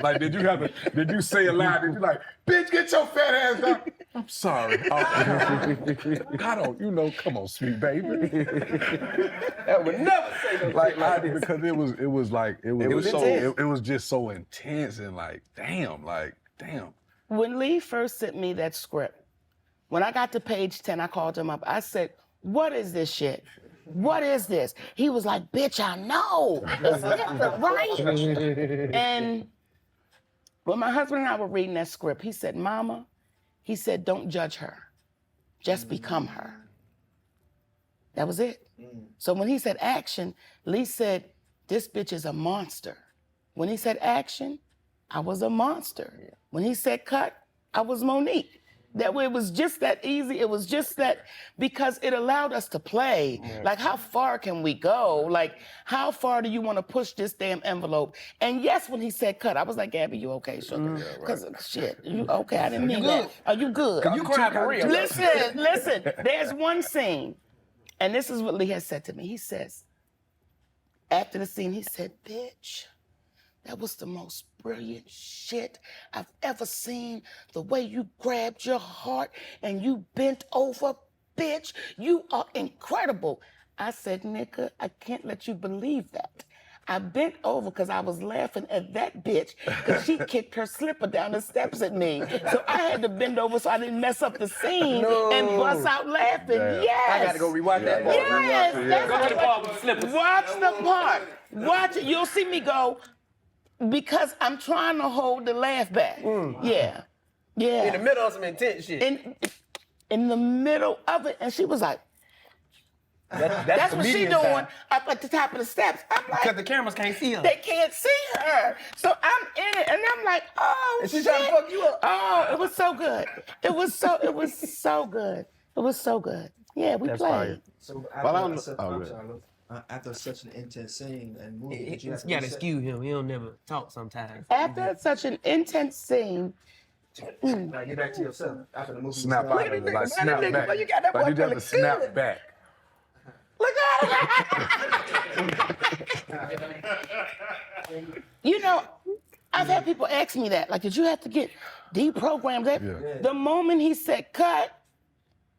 Like, did you say aloud, did you like, bitch, get your fat ass down? I'm sorry. I don't, come on, sweet baby. I would never say no Like, shit like this. because it was so, intense. it was just so intense and like, damn. When Lee first sent me that script, when I got to page 10, I called him up. I said, what is this shit? What is this? He was like, bitch, I know. It's different, right? And when my husband and I were reading that script, he said, Mama, he said, don't judge her. Just become her. That was it. So when he said action, Lee said, this bitch is a monster. When he said action, I was a monster. When he said cut, I was Monique. That way it was just that easy. It was just that because it allowed us to play. Like, how far can we go? Like, how far do you want to push this damn envelope? And yes, when he said cut, I was like, Gabby, you okay, sugar? Because shit, you okay? I didn't mean that. Are you good? You crying for real. Listen, there's one scene, and this is what Lee has said to me. He says, after the scene, he said, bitch, that was the most brilliant shit I've ever seen. The way you grabbed your heart and you bent over, bitch. You are incredible. I said, nigga, I can't let you believe that. I bent over because I was laughing at that bitch because she kicked her slipper down the steps at me. So I had to bend over so I didn't mess up the scene and bust out laughing. Yes. I gotta go rewatch that part. Yes. Go to the part with the slippers. Watch the part. Watch it. You'll see me go, because I'm trying to hold the laugh back. Yeah. In the middle of some intense shit. In the middle of it. And she was like, that's what she comedian doing time. up at the top of the steps. I'm like, Because the cameras can't see her. they can't see her. So I'm in it and I'm like, oh, And she's shit. trying to fuck you up. Oh, it was so good. It was so good. It was so good. Yeah, we played. So after such an intense scene and movie, You gotta excuse him. He don't never talk sometimes. After such an intense scene, Now get back to yourself. After the movie, Snap out of it, like snap back. Well, you got that Like boy you got feeling to snap good. back. Look at it. You know, I've had people ask me that. Like, did you have to get deprogrammed? Yeah. The moment he said cut,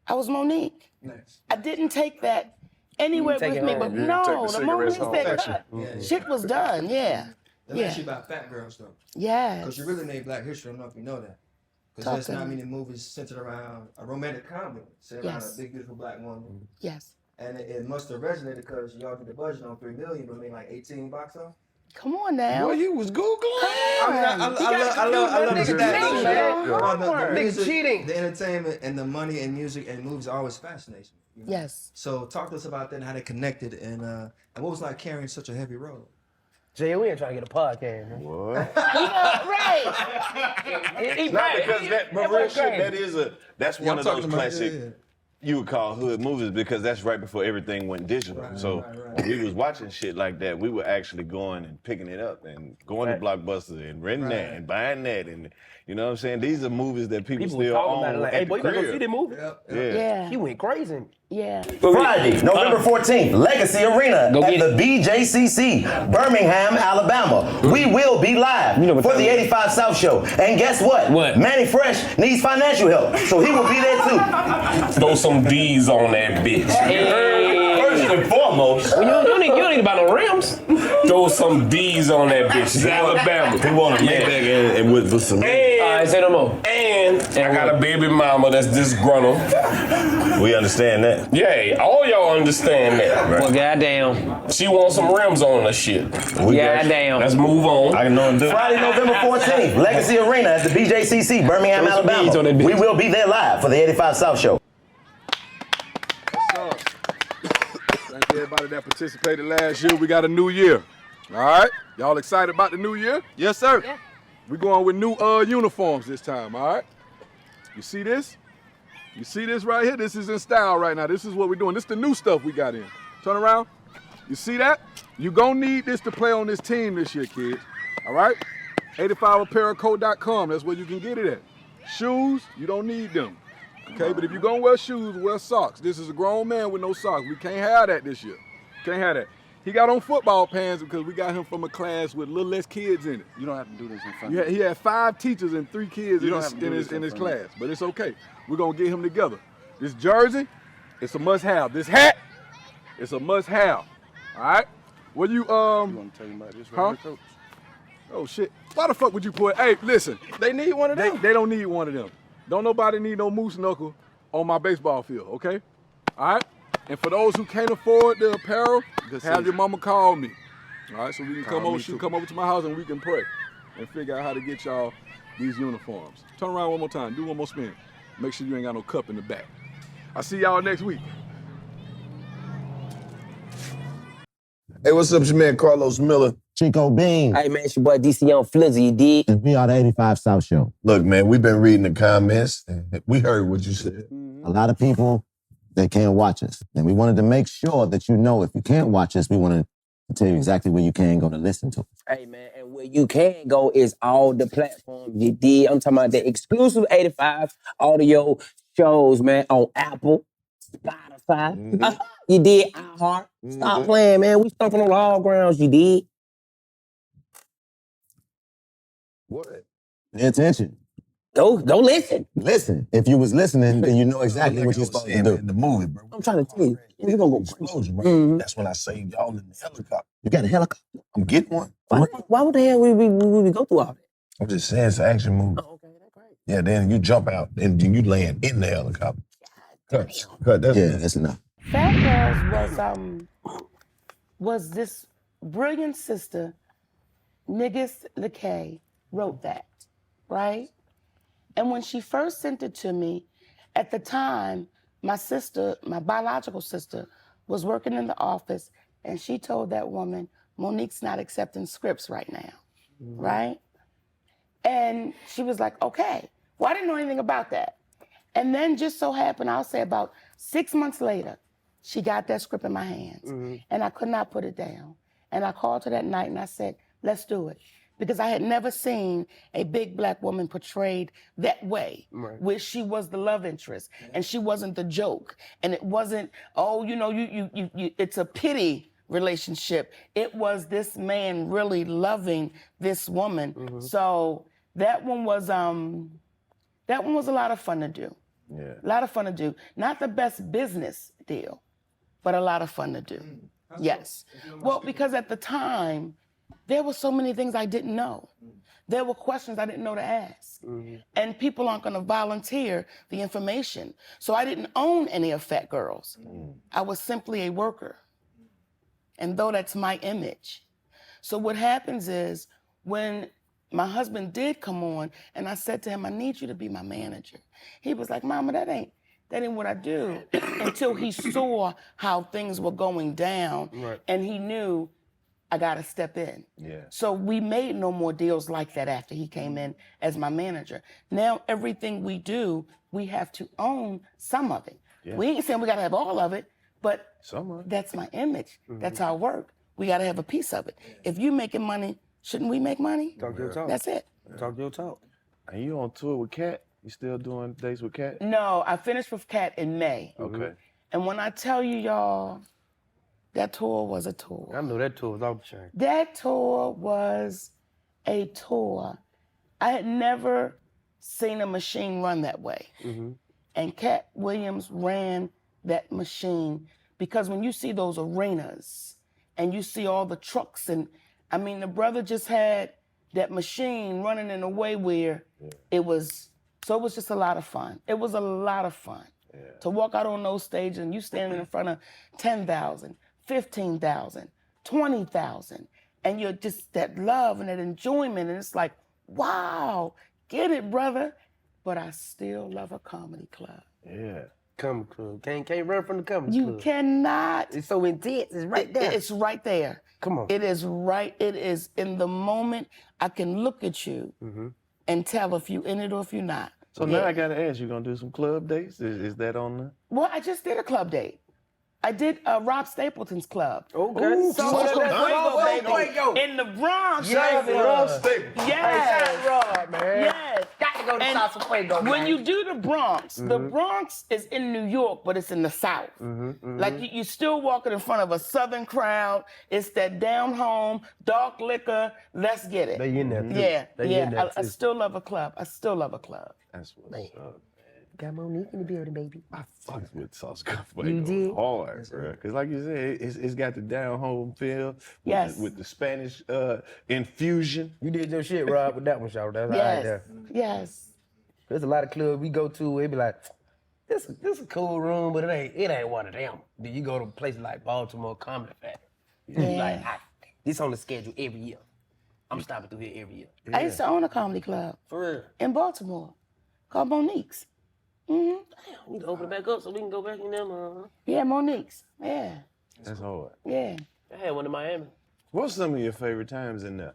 I was Monique. Nice. I didn't take that anywhere take with it me, home. but You didn't no, take the the moment he cigarettes said home. cut, shit was done, yeah. That's actually about fat girls, though. Yes. Because you really made Black History. I don't know if you know that. Because Talk there's to not me. many movies centered around a romantic comedy, centered around a Yes. big, beautiful black woman. Yes. And it must have resonated because y'all did the budget on $3 million, but made like 18 box office. Come on now. Boy, you was Googling. I love the stats. The music, cheating. the entertainment, and the money and music and movies always fascinates me. You know? Yes. So talk to us about that and how they connected, and what was like carrying such a heavy role. Jay, we ain't trying to get a podcast, man. What? Right. Not because that, but real shit, that's Yeah, one I'm of those talking about- classic, yeah. you would call hood movies because that's right before everything went digital. So when we was watching shit like that, we were actually going and picking it up and going to Blockbuster and renting that and buying that. And you know what I'm saying? These are movies that people People were still talking about own it like, at hey, the boy, you gotta go crib. see that movie. Yeah. He went crazy. Yeah. Friday, November 14th, Legacy Arena at the BJCC, Birmingham, Alabama. We will be live for the 85 South Show. And guess what? Manny Fresh needs financial help, so he will be there too. Throw some D's on that bitch. First and foremost. You don't need to buy no rims. Throw some D's on that bitch. It's Alabama. He want to make back and with some. And, say no more. And I got a baby mama that's disgruntled. We understand that. Yeah, all y'all understand that. Well, goddamn. She wants some rims on her shit. Goddamn. Let's move on. I know and do. Friday, November 14th, Legacy Arena at the BJCC, Birmingham, Throw some D's on Alabama. that bitch. We will be there live for the 85 South Show. Thank everybody that participated last year. We got a new year. All right? Y'all excited about the new year? Yes, sir. Yeah. We're going with new uniforms this time, all right? You see this? You see this right here? This is in style right now. This is what we're doing. This is the new stuff we got in. Turn around. You see that? You gonna need this to play on this team this year, kids. All right? 85apparelco.com. That's where you can get it at. Shoes, you don't need them. Okay, but if you're gonna wear shoes, wear socks. This is a grown man with no socks. We can't have that this year. Can't have that. He got on football pants because we got him from a class with a little less kids in it. You don't have to do this in front of me. He had 5 teachers and 3 kids You in don't his, have to do this in his in front of class, but it's okay. We're gonna get him together. This jersey, it's a must-have. This hat, it's a must-have. All right? What you want to tell you about this right here, Coach? Oh shit! Why the fuck would you put? Hey, listen. They need one of them. They don't need one of them. Don't nobody need no moose knuckle on my baseball field. Okay? All right. And for those who can't afford the apparel, have your mama call me. All right, so we can come over. She can come over to my house and we can pray and figure out how to get y'all these uniforms. Turn around one more time. Do one more spin. Make sure you ain't got no cup in the back. I'll see y'all next week. Hey, what's up, it's your man Carlos Miller? Chico Bean. Hey, man, it's your boy DC on Flizzy, you dig? And we are the 85 South Show. Look, man, we've been reading the comments. We heard what you said. A lot of people, they can't watch us. And we wanted to make sure that you know if you can't watch us, we wanted to tell you exactly where you can go to listen to us. Hey, man, and where you can go is all the platforms, you dig? I'm talking about the exclusive 85 audio shows, man, on Apple, Spotify. You did iHeart. Stop playing, man. We stomping on all grounds, you did. What? Pay attention. Go listen. Listen. If you was listening, then you know exactly what you're supposed to do. In the movie, bro. I'm trying to tell you. You're gonna go explosion, right? That's when I saved y'all in the helicopter. You got a helicopter? I'm getting one. Why would the hell we go through all that? I'm just saying it's an action movie. Oh, okay, that's great. Yeah, then you jump out and you land in the helicopter. Cut. That's enough. Fat Girls was this brilliant sister, Niggas LeKay, wrote that, right? And when she first sent it to me, at the time, my sister, my biological sister, was working in the office, and she told that woman, Monique's not accepting scripts right now, right? And she was like, okay. Well, I didn't know anything about that. And then just so happened, I'll say about 6 months later, she got that script in my hands, and I could not put it down. And I called her that night and I said, let's do it. Because I had never seen a big black woman portrayed that way, where she was the love interest and she wasn't the joke. And it wasn't, oh, you know, it's a pity relationship. It was this man really loving this woman. So that one was a lot of fun to do. Yeah. A lot of fun to do. Not the best business deal, but a lot of fun to do. Yes. Well, because at the time, there were so many things I didn't know. There were questions I didn't know to ask. And people aren't gonna volunteer the information. So I didn't own any of Fat Girls. I was simply a worker. And though that's my image. So what happens is when my husband did come on and I said to him, I need you to be my manager. He was like, Mama, that ain't what I do. Until he saw how things were going down and he knew I gotta step in. Yeah. So we made no more deals like that after he came in as my manager. Now everything we do, we have to own some of it. Yeah. We ain't saying we gotta have all of it, but some of it. That's my image. That's our work. We gotta have a piece of it. If you making money, shouldn't we make money? Talk your talk. That's it. Talk your talk. And you on tour with Cat? You still doing dates with Cat? No, I finished with Cat in May. Okay. And when I tell you, y'all, that tour was a tour. I know that tour was off the chain. That tour was a tour. I had never seen a machine run that way. And Cat Williams ran that machine because when you see those arenas and you see all the trucks and, I mean, the brother just had that machine running in a way where it was just a lot of fun. It was a lot of fun. To walk out on those stages and you standing in front of 10,000, 15,000, 20,000, and you're just that love and that enjoyment, and it's like, wow, get it, brother. But I still love a comedy club. Yeah. Comedy club. Can't run from the comedy You club. cannot. It's so intense. It's right there. It's right there. Come on. It is right. It is in the moment. I can look at you and tell if you in it or if you're not. So now I gotta ask, you gonna do some club dates? Is that on the? Well, I just did a club date. I did Rob Stapleton's club. Okay. Social Fuego, in the Bronx. Yes, baby. Rob Stapleton. Yes. Hey, shout Rob, man. Yes. Got to go to And Social Fuego, when man. you do the Bronx is in New York, but it's in the South. Like you still walking in front of a Southern crowd. It's that down home, dark liquor. Let's get it. They in there, too. Yeah, They in there, I too. still love a club. I still love a club. That's what's up. Got Monique in the building, baby. I fucked with Sauce You did? hard, bro. Because like you said, it's got the down home feel. With the Spanish infusion. You did your shit, Rob, with that one, shout. That's all right Yes. there. Yes. There's a lot of clubs we go to where it be like, this is a cool room, but it ain't one of them. Then you go to places like Baltimore Comedy Factory. Yeah. Like, this on the schedule every year. I'm stopping through here every year. I used to own a comedy club. For real. In Baltimore, called Monique's. Damn, we need to open it back up so we can go back in there, Yeah, Monique's. Yeah. That's hard. Yeah. I had one in Miami. What's some of your favorite times in there?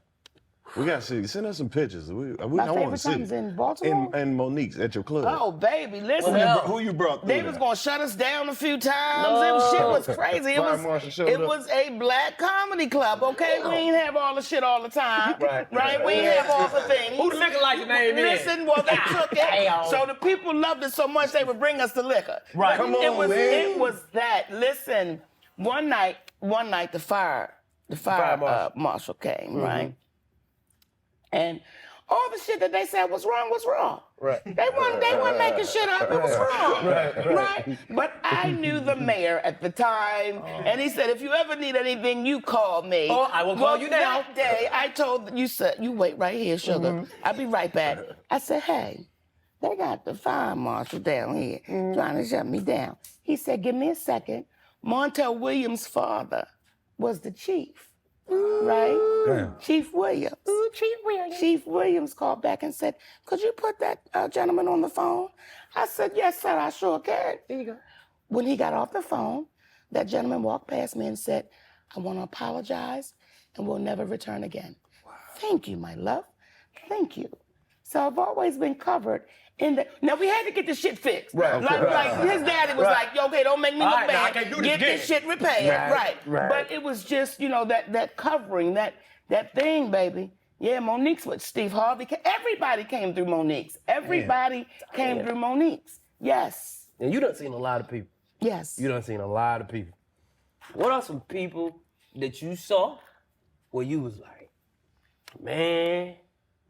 We got to see. Send us some pictures. My I want to favorite see. times in Baltimore? And Monique's at your club. Oh, baby, listen. Who you brought through They was gonna shut us down a few times. Shit was crazy. Fire marshal showed It up. was a black comedy club, okay? We ain't have all the shit all the time. Right. We ain't have all the things. Who the liquor license name is? Listen, well, they took it. So the people loved it so much they would bring us the liquor. Right. But Come on, it man. was that. Listen, one night, the fire marshal came, right? And all the shit that they said was wrong. Right. They weren't making shit up. It was wrong. Right. But I knew the mayor at the time, and he said, if you ever need anything, you call me. Oh, I will call you now. That day, I told you, said, you wait right here, sugar. I'll be right back. I said, hey, they got the fire marshal down here trying to shut me down. He said, give me a second. Montel Williams' father was the chief. Right? Damn. Chief Williams. Chief Williams called back and said, could you put that gentleman on the phone? I said, yes, sir, I sure can. There you go. When he got off the phone, that gentleman walked past me and said, I want to apologize and we'll never return again. Wow. Thank you, my love. Thank you. So I've always been covered in the. Now we had to get the shit fixed. Right. Like his daddy was like, okay, don't make me look bad. Get this shit repaired. Right. But it was just, that covering, that thing, baby. Yeah, Monique's with Steve Harvey. Everybody came through Monique's. Everybody came through Monique's. Yes. And you done seen a lot of people. Yes. You done seen a lot of people. What are some people that you saw where you was like, man,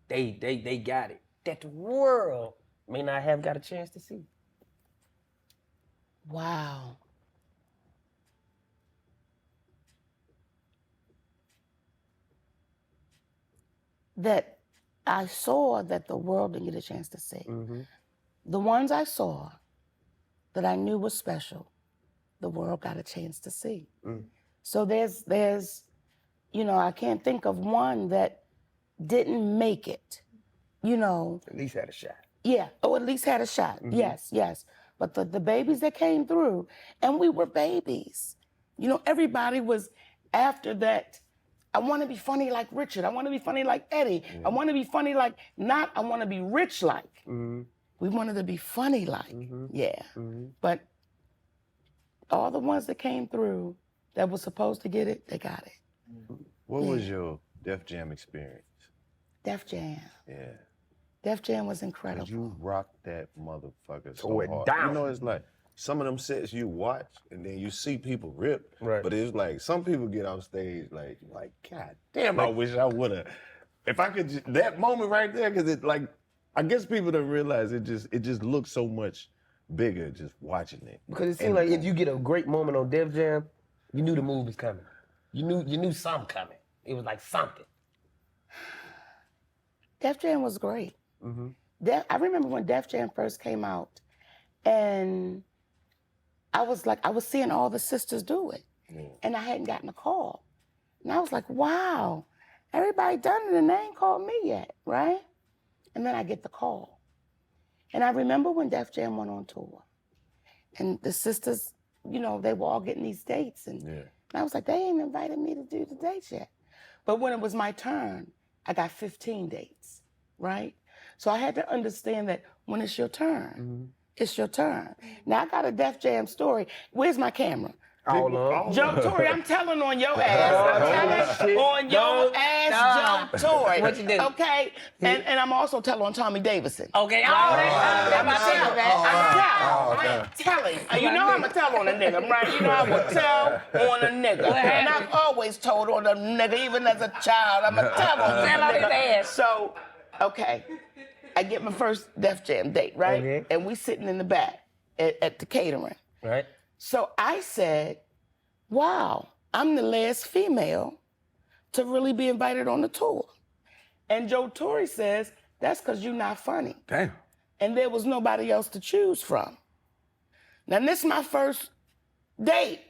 they got it, that the world may not have got a chance to see? Wow. that I saw that the world didn't get a chance to see. The ones I saw that I knew was special, the world got a chance to see. So there's, you know, I can't think of one that didn't make it, you know. At least had a shot. Yeah, or at least had a shot. Yes. But the babies that came through, and we were babies. You know, everybody was after that. I want to be funny like Richard. I want to be funny like Eddie. I want to be funny like, not I want to be rich like. We wanted to be funny like. Yeah. But all the ones that came through that was supposed to get it, they got it. What was your Def Jam experience? Def Jam. Yeah. Def Jam was incredible. You rocked that motherfucker so Tore it hard. down. You know, it's like some of them sets you watch and then you see people rip. Right. But it's like some people get on stage like God damn, I wish I would have. If I could, that moment right there, because it like, I guess people don't realize it just looks so much bigger just watching it. Because it seemed like if you get a great moment on Def Jam, you knew the move was coming. You knew something coming. It was like something. Def Jam was great. I remember when Def Jam first came out, and I was seeing all the sisters do it, and I hadn't gotten a call. And I was like, wow, everybody done it and they ain't called me yet, right? And then I get the call. And I remember when Def Jam went on tour, and the sisters, you know, they were all getting these dates, and I was like, they ain't invited me to do the dates yet. But when it was my turn, I got 15 dates, right? So I had to understand that when it's your turn, it's your turn. Now I got a Def Jam story. Where's my camera? Joe Torre, I'm telling on your ass. I'm telling on your ass, Joe Torre. What you do? Okay? And I'm also telling on Tommy Davidson. Okay, I'm telling. You know I'm going to tell on a nigga, right? You know I will tell on a nigga. And I've always told on a nigga, even as a child. I'm going to tell on a nigga. So, okay. I get my first Def Jam date, right? And we sitting in the back at the catering. Right. So I said, wow, I'm the last female to really be invited on the tour. And Joe Torre says, that's because you're not funny. Damn. And there was nobody else to choose from. Now, this is my first date,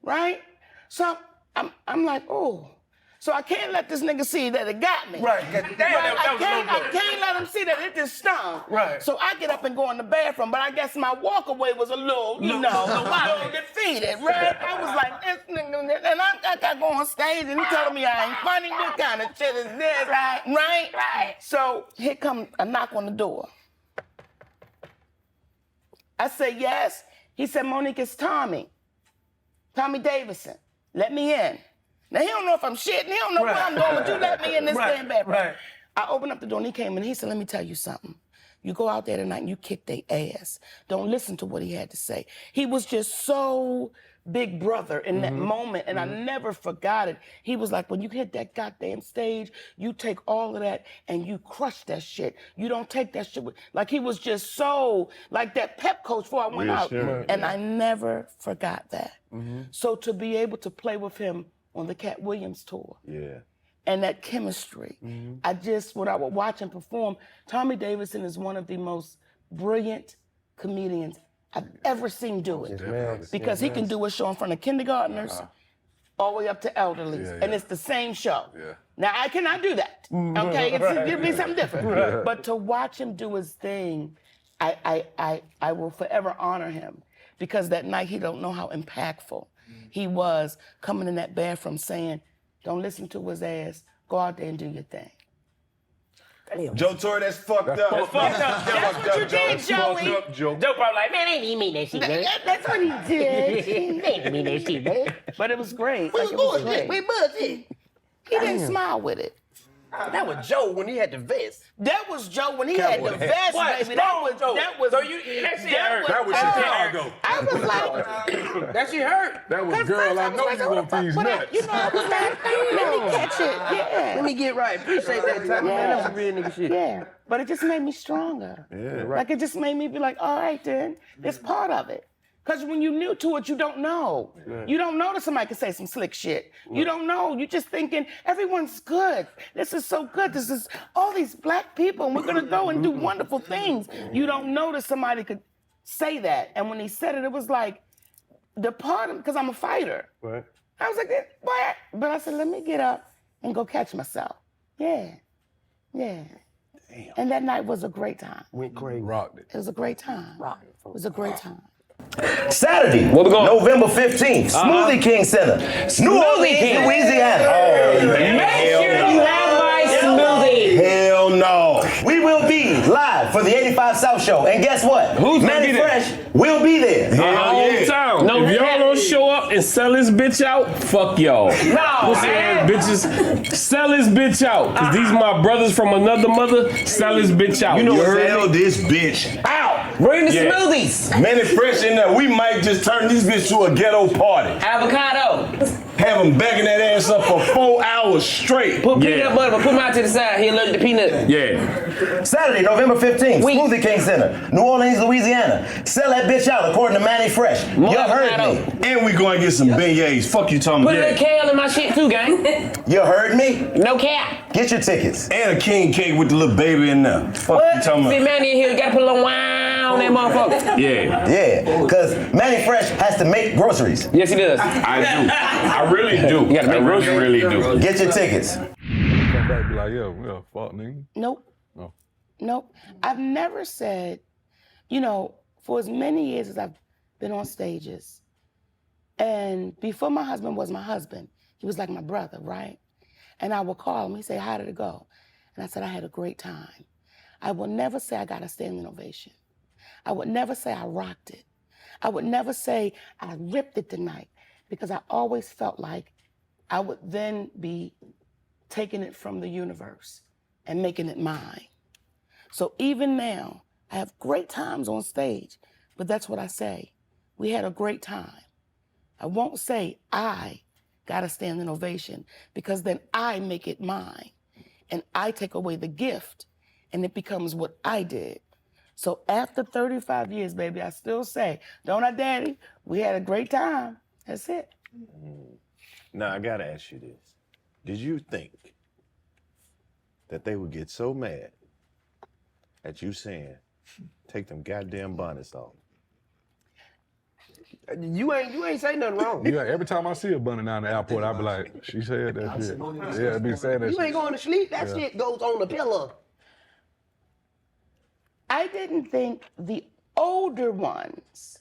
right? So I'm like, oh. So I can't let this nigga see that it got me. Right. Damn, I can't let him see that it just stung. Right. So I get up and go in the bathroom, but I guess my walk away was a little, a little defeated, right? I was like, this nigga, and I got to go on stage and he telling me I ain't funny. What kind of shit is this? Right. So here come a knock on the door. I say, yes. He said, Monique, it's Tommy Davidson. Let me in. Now, he don't know if I'm shitting. He don't know where I'm going, but you let me in this damn bathroom. Right. I opened up the door and he came in and he said, let me tell you something. You go out there tonight and you kick their ass. Don't listen to what he had to say. He was just so big brother in that moment, and I never forgot it. He was like, when you hit that goddamn stage, you take all of that and you crush that shit. You don't take that shit with, like he was just so, like that pep coach before I went out. And I never forgot that. So to be able to play with him on the Cat Williams tour. And that chemistry. When I would watch him perform, Tommy Davidson is one of the most brilliant comedians I've ever seen do it. Because he can do a show in front of kindergartners all the way up to elderlies. And it's the same show. Now, I cannot do that. Okay? It'd be something different. But to watch him do his thing, I will forever honor him. Because that night, he don't know how impactful he was coming in that bathroom saying, don't listen to his ass. Go out there and do your thing. Damn. Joe Torre, that's fucked up. That's fucked up. That's what you did, Joey. Joe probably like, man, ain't even mean that shit, man. That's what he did. Ain't mean that shit, man. But it was great. We bullshit. He didn't smile with it. That was Joe when he had the vest. That was Joe when he had the vest, baby. That was Joe. That was Chicago. I was like, that shit hurt. That was girl. I know you want these nuts. You know, I was like, let me catch it. Yeah. Let me get right. Appreciate that time, man. That was real nigga shit. Yeah. But it just made me stronger. Like it just made me be like, all right then, it's part of it. Because when you're new to it, you don't know. Right. You don't know that somebody can say some slick shit. You don't know. You're just thinking, everyone's good. This is so good. This is all these black people, and we're going to go and do wonderful things. You don't know that somebody could say that. And when he said it, it was like, the part, because I'm a fighter. Right. I was like, what? But I said, let me get up and go catch myself. Yeah. Damn. And that night was a great time. Went crazy. Rocked it. It was a great time. It was a great time. Saturday, November 15th, Smoothie King Center, New Orleans, Louisiana. Make sure you have my smoothie. Hell no. We will be live for the 85 South Show. And guess what? Who's gonna Manny be there? Fresh will be there. Hometown. No, if y'all don't show up and sell this bitch out, fuck y'all. No, Pussy man. ass bitches, sell this bitch out. Cause these my brothers from another mother. Sell this bitch out. You know what? heard Sell me? this bitch Out. Bring the Yeah. smoothies. Manny Fresh in there. We might just turn this bitch to a ghetto party. Avocado. Have him backing that ass up for 4 hours straight. Put peanut butter, but put him out to the side. He allergic to peanut. Yeah. Saturday, November 15th, Smoothie King Center, New Orleans, Louisiana. Sell that bitch out according to Manny Fresh. You heard me. And we going to get some beignets. Fuck you talking Put a about little kale in my shit too, gang. You heard me? No cap. Get your tickets. And a king cake with the little baby in there. Fuck you talking See, about. Manny in here, you gotta put a little wow on that motherfucker. Yeah. Yeah, because Manny Fresh has to make groceries. Yes, he does. I do. I really do. You gotta make I really do. Get your tickets. Come back and be like, yeah, fuck nigga. Nope. No. Nope. I've never said, for as many years as I've been on stages, and before my husband was my husband, he was like my brother, right? And I would call him, he'd say, how did it go? And I said, I had a great time. I will never say I got a standing ovation. I would never say I rocked it. I would never say I ripped it tonight, because I always felt like I would then be taking it from the universe and making it mine. So even now, I have great times on stage, but that's what I say. We had a great time. I won't say I got a standing ovation, because then I make it mine and I take away the gift and it becomes what I did. So after 35 years, baby, I still say, don't I, Daddy? We had a great time. That's it. Now, I got to ask you this. Did you think that they would get so mad at you saying, take them goddamn bonnets off? You ain't say nothing wrong. Yeah, every time I see a bunny down the airport, I be like, she said that shit. Yeah, I be saying that shit. You ain't going to sleep. That Yeah. shit goes on the pillow. I didn't think the older ones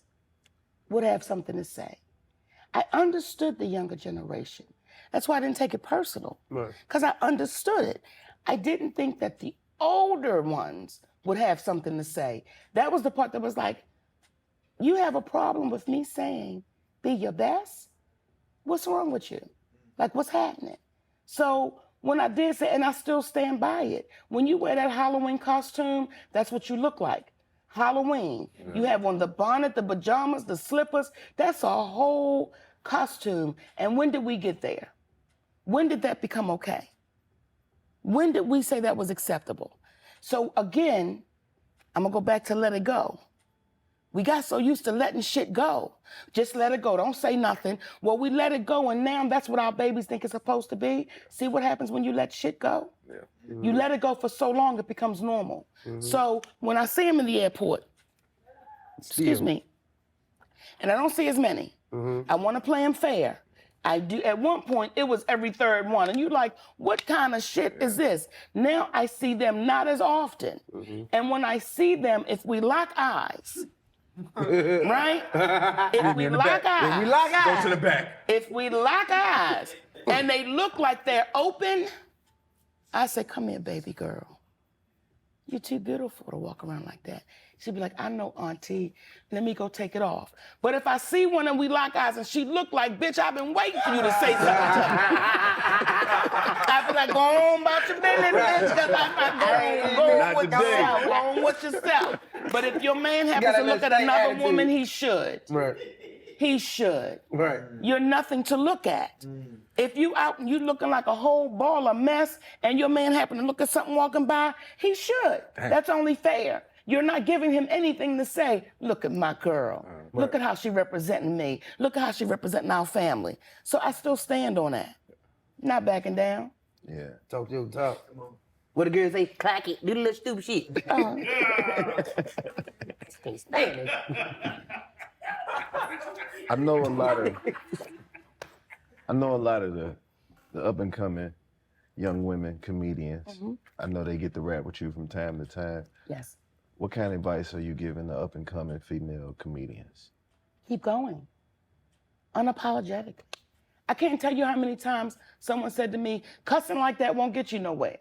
would have something to say. I understood the younger generation. That's why I didn't take it personal, because I understood it. I didn't think that the older ones would have something to say. That was the part that was like, you have a problem with me saying, be your best? What's wrong with you? Like, what's happening? So when I did say, and I still stand by it, when you wear that Halloween costume, that's what you look like. Halloween. You have on the bonnet, the pajamas, the slippers. That's a whole costume. And when did we get there? When did that become okay? When did we say that was acceptable? So again, I'm gonna go back to let it go. We got so used to letting shit go. Just let it go. Don't say nothing. Well, we let it go, and now that's what our babies think it's supposed to be. See what happens when you let shit go? Yeah. Mm-hmm. You let it go for so long, it becomes normal. Mm-hmm. So when I see him in the airport, excuse me, and I don't see as many, I want to play him fair. I do. At one point, it was every third one. And you're like, what kind of shit is this? Now I see them not as often. And when I see them, if we lock eyes, right? If we lock eyes. Go to the back. If we lock eyes and they look like they're open, I say, come here, baby girl. You're too beautiful to walk around like that. She'd be like, I know, auntie. Let me go take it off. But if I see one and we lock eyes and she look like, bitch, I've been waiting for you to say something to me. I'd be like, go on about your business, bitch, because I'm not going. Go on with yourself. Go on with yourself. But if your man happens to look at another woman, he should. Right. He should. Right. You're nothing to look at. If you out and you looking like a whole ball of mess and your man happen to look at something walking by, he should. That's only fair. You're not giving him anything to say, look at my girl. Look at how she representing me. Look at how she representing our family. So I still stand on that. Not backing down. Yeah. Talk your talk. What the girls say? Clack it. Do the little stupid shit. Can't stand it. I know a lot of the up and coming young women comedians. I know they get to rap with you from time to time. Yes. What kind of advice are you giving the up and coming female comedians? Keep going. Unapologetically. I can't tell you how many times someone said to me, cussing like that won't get you nowhere.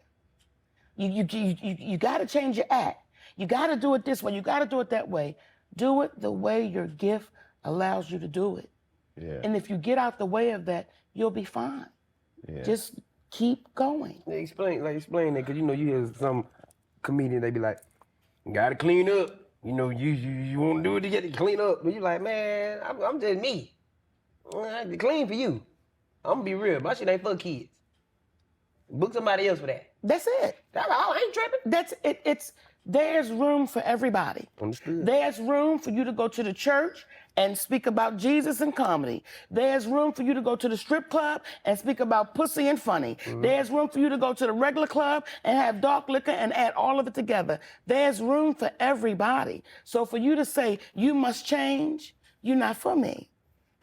You got to change your act. You got to do it this way. You got to do it that way. Do it the way your gift allows you to do it. Yeah. And if you get out the way of that, you'll be fine. Yeah. Just keep going. Explain that, because you hear some comedian, they be like, gotta clean up. You want to do it to get to clean up. But you like, man, I'm just me. I have to clean for you. I'm gonna be real. My shit ain't for kids. Book somebody else for that. That's it. I ain't tripping. That's it. There's room for everybody. Understood. There's room for you to go to the church and speak about Jesus and comedy. There's room for you to go to the strip club and speak about pussy and funny. There's room for you to go to the regular club and have dark liquor and add all of it together. There's room for everybody. So for you to say you must change, you're not for me.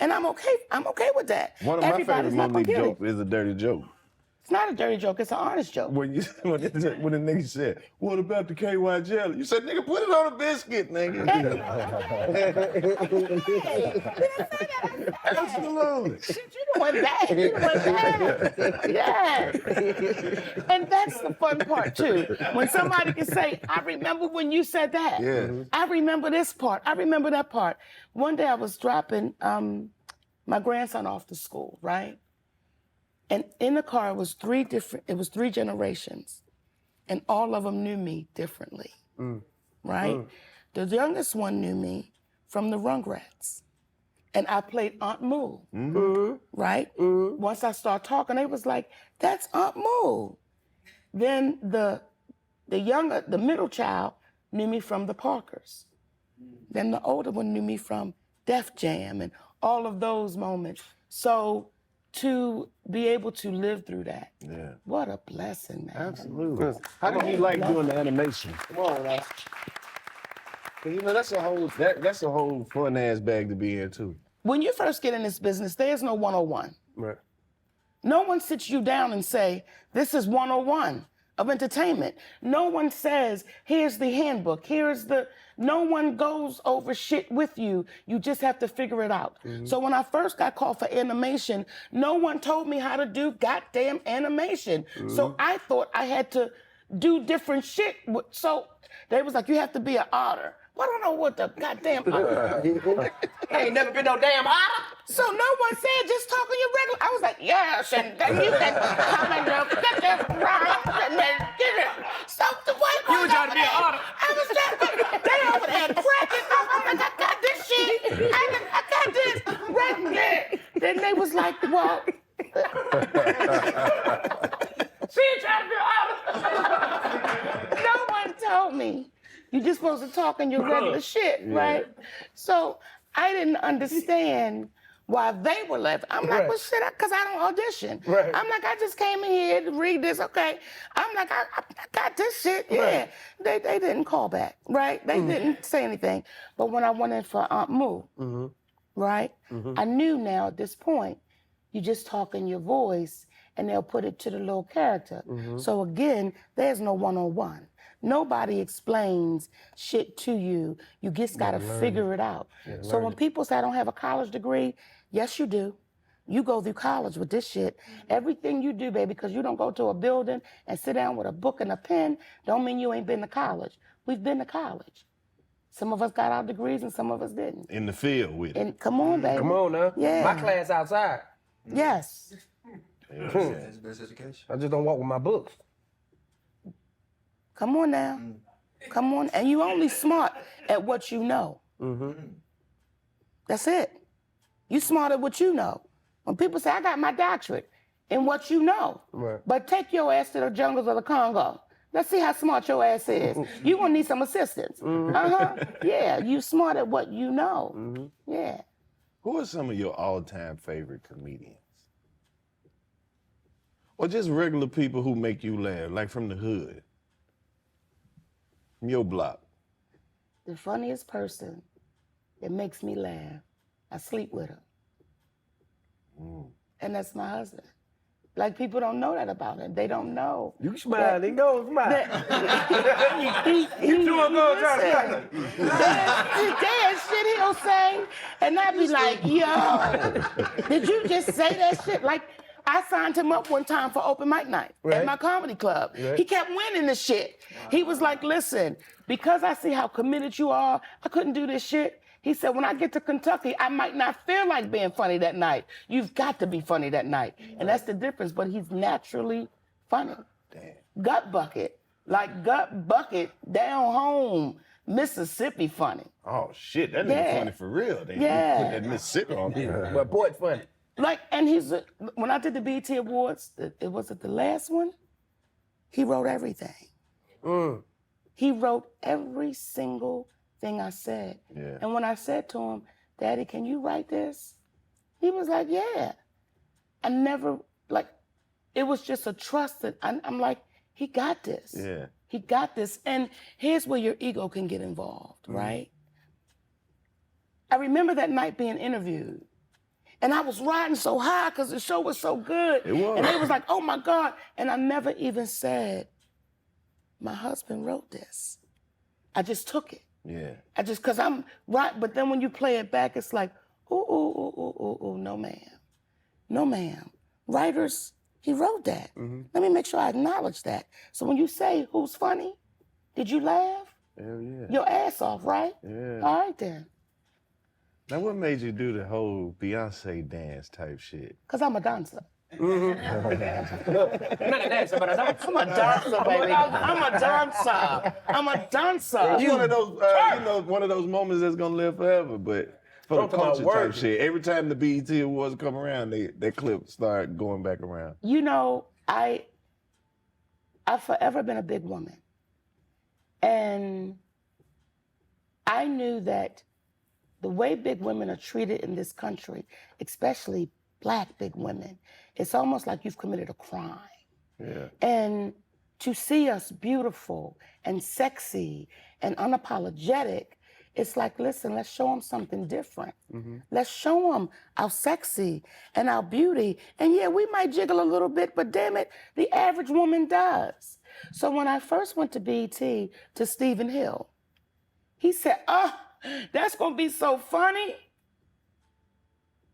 And I'm okay with that. One of my favorite Everybody's not gonna Monique get it. jokes is a dirty joke. It's not a dirty joke, it's an honest joke. When the nigga said, what about the KY jelly? You said, nigga, put it on a biscuit, nigga. Absolutely. You went back. Yeah. And that's the fun part too. When somebody can say, I remember when you said that. Yeah. I remember this part. I remember that part. One day I was dropping my grandson off to school, right? And in the car it was three generations. And all of them knew me differently, right? The youngest one knew me from the Rugrats. And I played Aunt Moo, right? Once I started talking, they was like, that's Aunt Moo. Then the middle child knew me from the Parkers. Then the older one knew me from Def Jam and all of those moments. So to be able to live through that, what a blessing, man. Absolutely. How did you like doing the animation? Come on, man. That's a whole fun ass bag to be in too. When you first get in this business, there's no 101. Right. No one sits you down and say, this is 101 of entertainment. No one says, here's the handbook, no one goes over shit with you. You just have to figure it out. So when I first got called for animation, no one told me how to do goddamn animation. So I thought I had to do different shit. So they was like, you have to be an otter. Well, I don't know what the goddamn otter. Ain't never been no damn otter. So no one said, just talk on your regular. I was like, yes, and then you can come and get this right, and then get it. So the white boy. You were trying to be an otter. I was trying to be, they over there cracking up. I'm like, I got this shit. I got this right there. Then they was like, well. She ain't trying to be an otter. No one told me. You're just supposed to talk in your regular shit, right? So I didn't understand why they were laughing. I'm like, well, shit, because I don't audition. Right. I'm like, I just came in here to read this, okay? I'm like, I got this shit, yeah. They didn't call back, right? They didn't say anything. But when I went in for Aunt Moo, right? I knew now at this point, you just talk in your voice and they'll put it to the little character. So again, there's no 101. Nobody explains shit to you. You just gotta figure it out. So when people say I don't have a college degree, yes you do. You go through college with this shit. Everything you do, baby, because you don't go to a building and sit down with a book and a pen, don't mean you ain't been to college. We've been to college. Some of us got our degrees and some of us didn't. In the field with it. And come on, baby. Come on now. Yeah. My class outside. Yes. That's best education. I just don't walk with my books. Come on now. Come on. And you only smart at what you know. That's it. You smart at what you know. When people say, I got my doctorate in what you know. Right. But take your ass to the jungles of the Congo. Let's see how smart your ass is. You're gonna need some assistance. Yeah, you smart at what you know. Yeah. Who are some of your all-time favorite comedians? Or just regular people who make you laugh, like from the hood? From your block. The funniest person that makes me laugh, I sleep with her. And that's my husband. Like, people don't know that about him. They don't know. You can smile, they go smile. You two are going to There's shit he'll say, and I'd be like, yo, did you just say that shit? Like, I signed him up one time for open mic night at my comedy club. He kept winning the shit. He was like, listen, because I see how committed you are, I couldn't do this shit. He said, when I get to Kentucky, I might not feel like being funny that night. You've got to be funny that night. And that's the difference, but he's naturally funny. Damn. Gut bucket, like Gut Bucket down home, Mississippi funny. Oh shit, that nigga funny for real. They put that Mississippi on there. But boy, it's funny. Like, and when I did the BET Awards, was it the last one? He wrote everything. He wrote every single thing I said. Yeah. And when I said to him, Daddy, can you write this? He was like, yeah. I never, like, it was just a trust that I'm like, he got this. Yeah. He got this. And here's where your ego can get involved, right? I remember that night being interviewed. And I was riding so high because the show was so good. It was. And they was like, oh my God. And I never even said, my husband wrote this. I just took it. Yeah. Cause I'm right, but then when you play it back, it's like, ooh, no ma'am. No ma'am. Writers, he wrote that. Let me make sure I acknowledge that. So when you say, who's funny? Did you laugh? Hell yeah. Your ass off, right? Yeah. All right then. Now what made you do the whole Beyonce dance type shit? Cause I'm a dancer. I'm not a dancer, but a dancer. I'm a dancer, baby. I'm a dancer. I'm a dancer. It's one of those, one of those moments that's gonna live forever. But for the culture type shit, every time the BET Awards come around, that clip start going back around. You know, I've forever been a big woman, and I knew that the way big women are treated in this country, especially Black big women, it's almost like you've committed a crime. Yeah. And to see us beautiful and sexy and unapologetic, it's like, listen, let's show them something different. Let's show them our sexy and our beauty. And yeah, we might jiggle a little bit, but damn it, the average woman does. So when I first went to BET to Stephen Hill, he said, oh, that's gonna be so funny.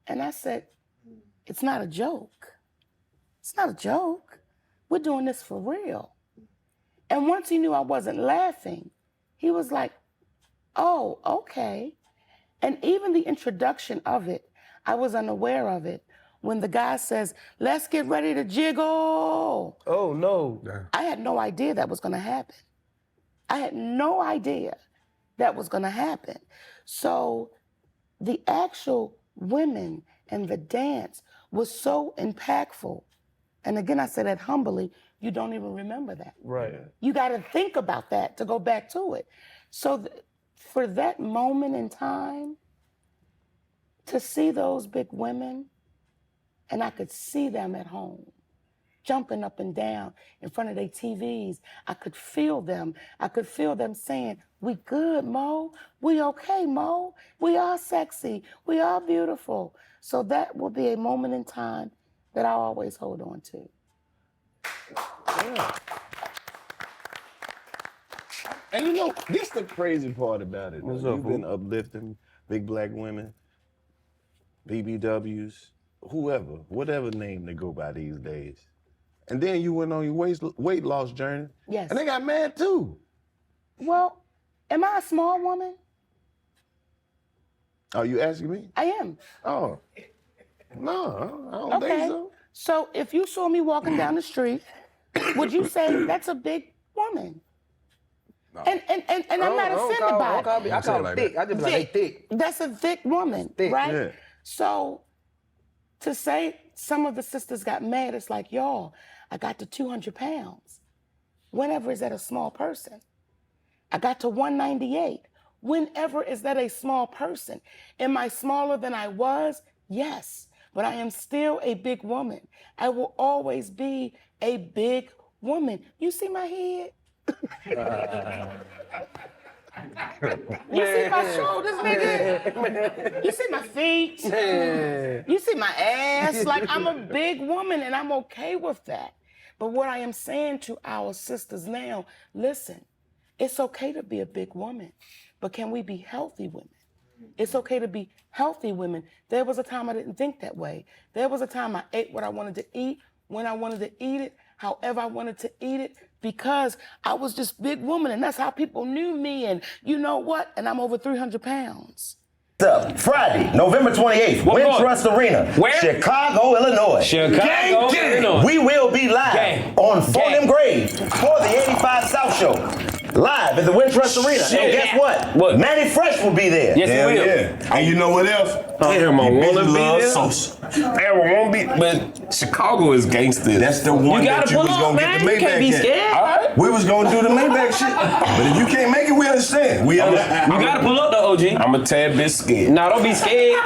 And I said, it's not a joke. It's not a joke. We're doing this for real. And once he knew I wasn't laughing, he was like, oh, okay. And even the introduction of it, I was unaware of it. When the guy says, let's get ready to jiggle. Oh, no. I had no idea that was gonna happen. I had no idea that was gonna happen. So the actual women and the dance was so impactful. And again, I say that humbly, you don't even remember that. Right. You got to think about that to go back to it. So for that moment in time, to see those big women, and I could see them at home, jumping up and down in front of their TVs. I could feel them. I could feel them saying, we good, Mo. We okay, Mo. We are sexy. We are beautiful. So that will be a moment in time that I'll always hold on to. Yeah. And you know, this the crazy part about it. You've been uplifting big Black women, BBWs, whoever, whatever name they go by these days. And then you went on your weight loss journey. Yes. And they got mad too. Well, am I a small woman? Oh, you asking me? I am. Oh. No, I don't think so. So if you saw me walking down the street, would you say that's a big woman? No. And I'm not offended by it. I call it thick. I just be like, they thick. That's a thick woman, thick. right? Yeah. So to say some of the sisters got mad, it's like, y'all, I got to 200 pounds. Whenever is that a small person? I got to 198. Whenever is that a small person? Am I smaller than I was? Yes, but I am still a big woman. I will always be a big woman. You see my head? You see my shoulders, nigga? You see my feet? You see my ass? Like, I'm a big woman and I'm okay with that. But what I am saying to our sisters now, listen, it's okay to be a big woman, but can we be healthy women? It's okay to be healthy women. There was a time I didn't think that way. There was a time I ate what I wanted to eat, when I wanted to eat it, however I wanted to eat it, because I was this big woman and that's how people knew me. And you know what? And I'm over 300 pounds. Up Friday, November 28th, Wintrust Arena, Where? Chicago, Illinois. Chicago, Illinois. We will be live on Phone Them Grave for the 85 South Show. Live at the Wintrust Arena. Shit. And guess what? Manny Fresh will be there. Yes, he will. Yeah. And you know what else? Damn, I want to be there. Sauce. Damn, I want to be. But Chicago is gangster. That's the one that you was gonna get the Maybach at. All right. We was gonna do the Maybach shit. But if you can't make it, we understand. We understand. You gotta pull up the OG. I'm a tad bit scared. Nah, don't be scared.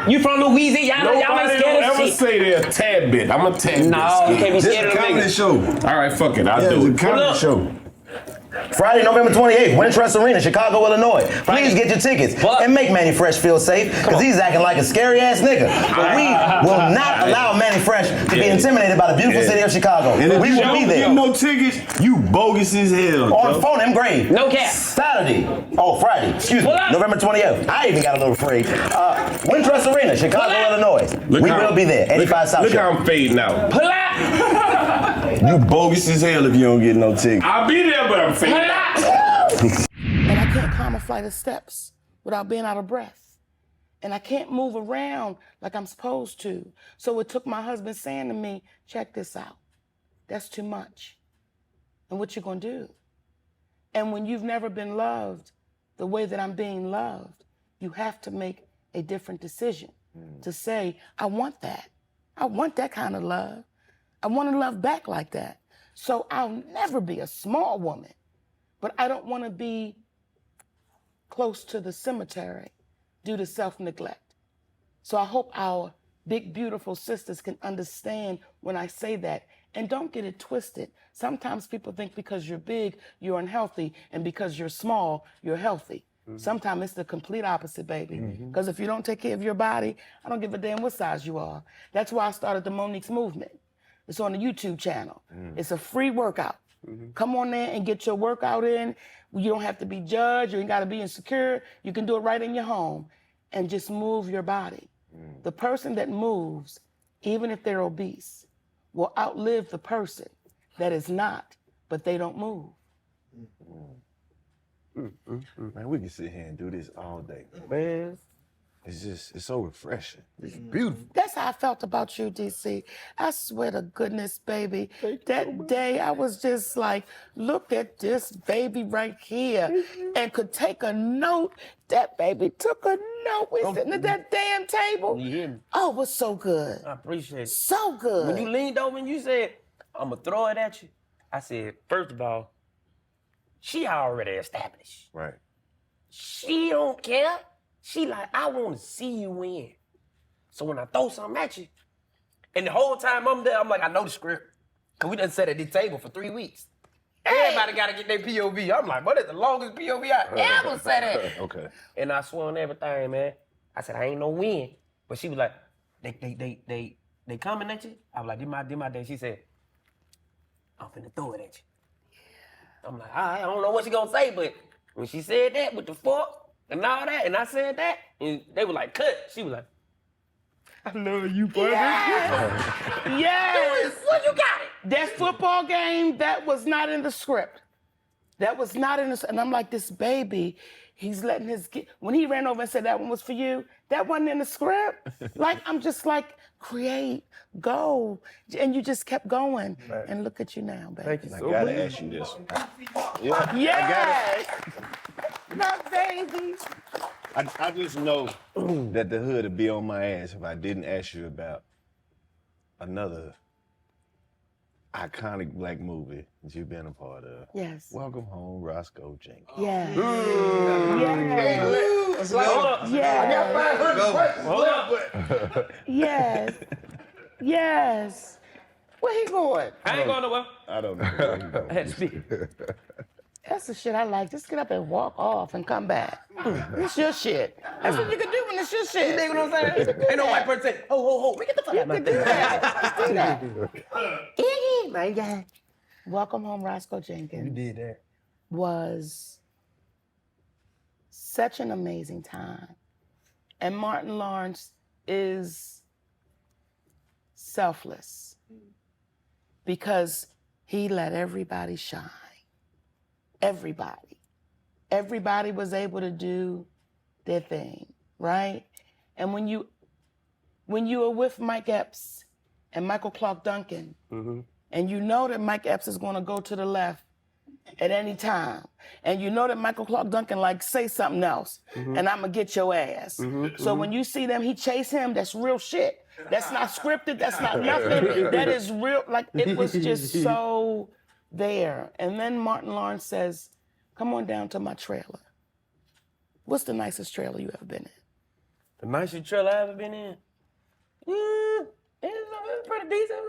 You from Louisiana? Y'all ain't Nobody scared don't of ever shit. say they're a tad bit. I'm a tad bit No, scared. you can't be This scared is of a the comedy niggas. show. All right, fuck it. I'll Yeah, do it's a it. comedy show. Friday, November 28th, Wintrust Arena, Chicago, Illinois. Please get your tickets and make Manny Fresh feel safe, because he's acting like a scary ass nigga. But we will not allow Manny Fresh to be intimidated by the beautiful city of Chicago. And if We you will don't be get there. no tickets, you bogus as hell. On Phone Them Grave. No cap. Friday, excuse me, November 28th. I even got a little afraid. Wintrust Arena, Chicago, Illinois. We will be there, 85 South Look Show. how I'm fading out. Pull out. You bogus as hell if you don't get no tickets. I'll be there, but I'm fading out. And I can't climb a flight of steps without being out of breath. And I can't move around like I'm supposed to. So it took my husband saying to me, check this out. That's too much. And what you gonna do? And when you've never been loved the way that I'm being loved, you have to make a different decision to say, I want that. I want that kind of love. I want to love back like that. So I'll never be a small woman, but I don't want to be close to the cemetery due to self-neglect. So I hope our big, beautiful sisters can understand when I say that. And don't get it twisted. Sometimes people think because you're big, you're unhealthy, and because you're small, you're healthy. Sometimes it's the complete opposite, baby. Because if you don't take care of your body, I don't give a damn what size you are. That's why I started the Monique's movement. It's on the YouTube channel. It's a free workout. Come on there and get your workout in. You don't have to be judged. You ain't got to be insecure. You can do it right in your home and just move your body. The person that moves, even if they're obese, will outlive the person that is not, but they don't move. Man, we can sit here and do this all day. Man, it's so refreshing. it's beautiful. That's how I felt about you, DC. I swear to goodness, baby. That day I was just like, look at this baby right here. And could take a note. That baby took a note. We sitting at that damn table. You hear me? Oh, it was so good. I appreciate it. So good. When you leaned over and you said, I'm going to throw it at you, I said, first of all, she already established. Right. She don't care. She like, I want to see you win. So when I throw something at you, and the whole time I'm there, I'm like, I know the script. Because we done sat at the table for 3 weeks. Everybody got to get their POV. I'm like, what is the longest POV I ever sat at? Okay. And I swear on everything, man. I said, I ain't no win. But she was like, they coming at you? I was like, did my day. She said, I'm finna throw it at you. I'm like, all right, I don't know what she gonna say, but when she said that with the fork and all that, and I said that, and they were like, cut. She was like, I love you, brother. Yes. What you got it? That football game, that was not in the script. That was not in the, and I'm like, this baby, he's letting when he ran over and said that one was for you, that wasn't in the script. Like, I'm just like, create, go. And you just kept going. Right. And look at you now, baby. Thank you I so gotta much. ask you this one. Yeah, Yes. My baby. I just know that the hood would be on my ass if I didn't ask you about another iconic black movie that you've been a part of? Yes. Welcome Home, Roscoe Jenkins. Yes. Yes. Hold up. Yes. I got 500 questions. Yes. Yes. Where he going? I ain't going nowhere. I don't know. I had to speak. That's the shit I like. Just get up and walk off and come back. It's your shit. That's what you can do when it's your shit. You dig what I'm saying? You can do Ain't no that. white person say, ho, we get the fuck You out of my can do face. that. Just do that. My God. Welcome Home, Roscoe Jenkins. You did that. Was such an amazing time. And Martin Lawrence is selfless because he let everybody shine. Everybody. Everybody was able to do their thing, right? And when you are with Mike Epps and Michael Clark Duncan, and you know that Mike Epps is going to go to the left at any time, and you know that Michael Clark Duncan say something else, and I'm gonna get your ass. So when you see them, he chase him. That's real shit. That's not scripted. That's not nothing. That is real. Like it was just so there. And then Martin Lawrence says, "Come on down to my trailer." What's the nicest trailer you ever been in? The nicest trailer I ever been in? It's pretty decent.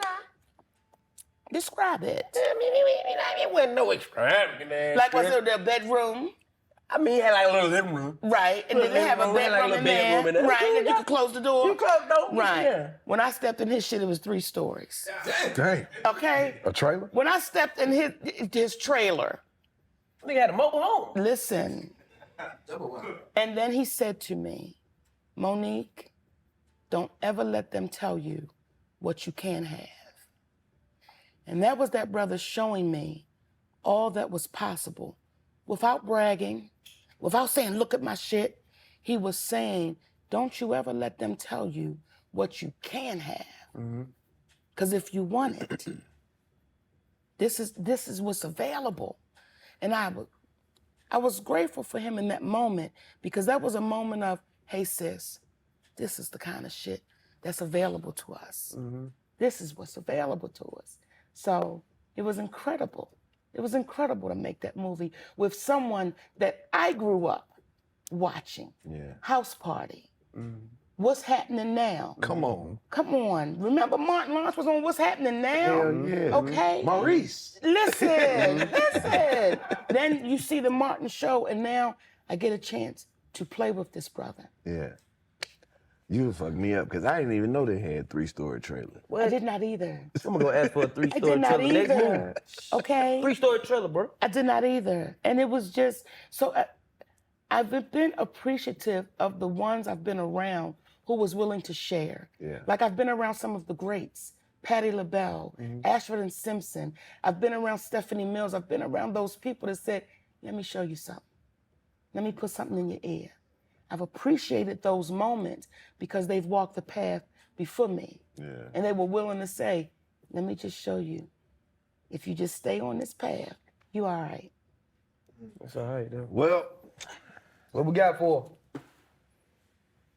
Describe it. It wasn't no extravagant ass. Like, was trailer. it their bedroom? I mean, it had like a little living room. Right, and then they have a bedroom in there. Right, and you could close the door. You close the door. Right. Yeah. When I stepped in his shit, it was 3 stories. Dang. Okay? A trailer? When I stepped in his trailer. Nigga had a mobile home. Listen. And then he said to me, Monique, don't ever let them tell you what you can't have. And that was that brother showing me all that was possible without bragging, without saying, look at my shit. He was saying, don't you ever let them tell you what you can have. Because if you want it, this is what's available. And I was grateful for him in that moment because that was a moment of, hey sis, this is the kind of shit that's available to us. This is what's available to us. So it was incredible. It was incredible to make that movie with someone that I grew up watching. Yeah. House Party. What's Happening Now? Come on. Come on. Remember Martin Lawrence was on What's Happening Now? Hell yeah. Okay. Maurice. Listen. Then you see the Martin show, and now I get a chance to play with this brother. Yeah. You fucked me up because I didn't even know they had 3-story trailers. I did not either. I'm gonna go ask for a I 3-story did not trailer next either. movie. Okay. 3-story trailer, bro. I did not either. And it was just, so I've been appreciative of the ones I've been around who was willing to share. Yeah. Like I've been around some of the greats, Patti LaBelle, Ashford and Simpson. I've been around Stephanie Mills. I've been around those people that said, let me show you something. Let me put something in your ear. I've appreciated those moments because they've walked the path before me. Yeah. And they were willing to say, let me just show you. If you just stay on this path, you all right. That's all right, though. Well, what we got for?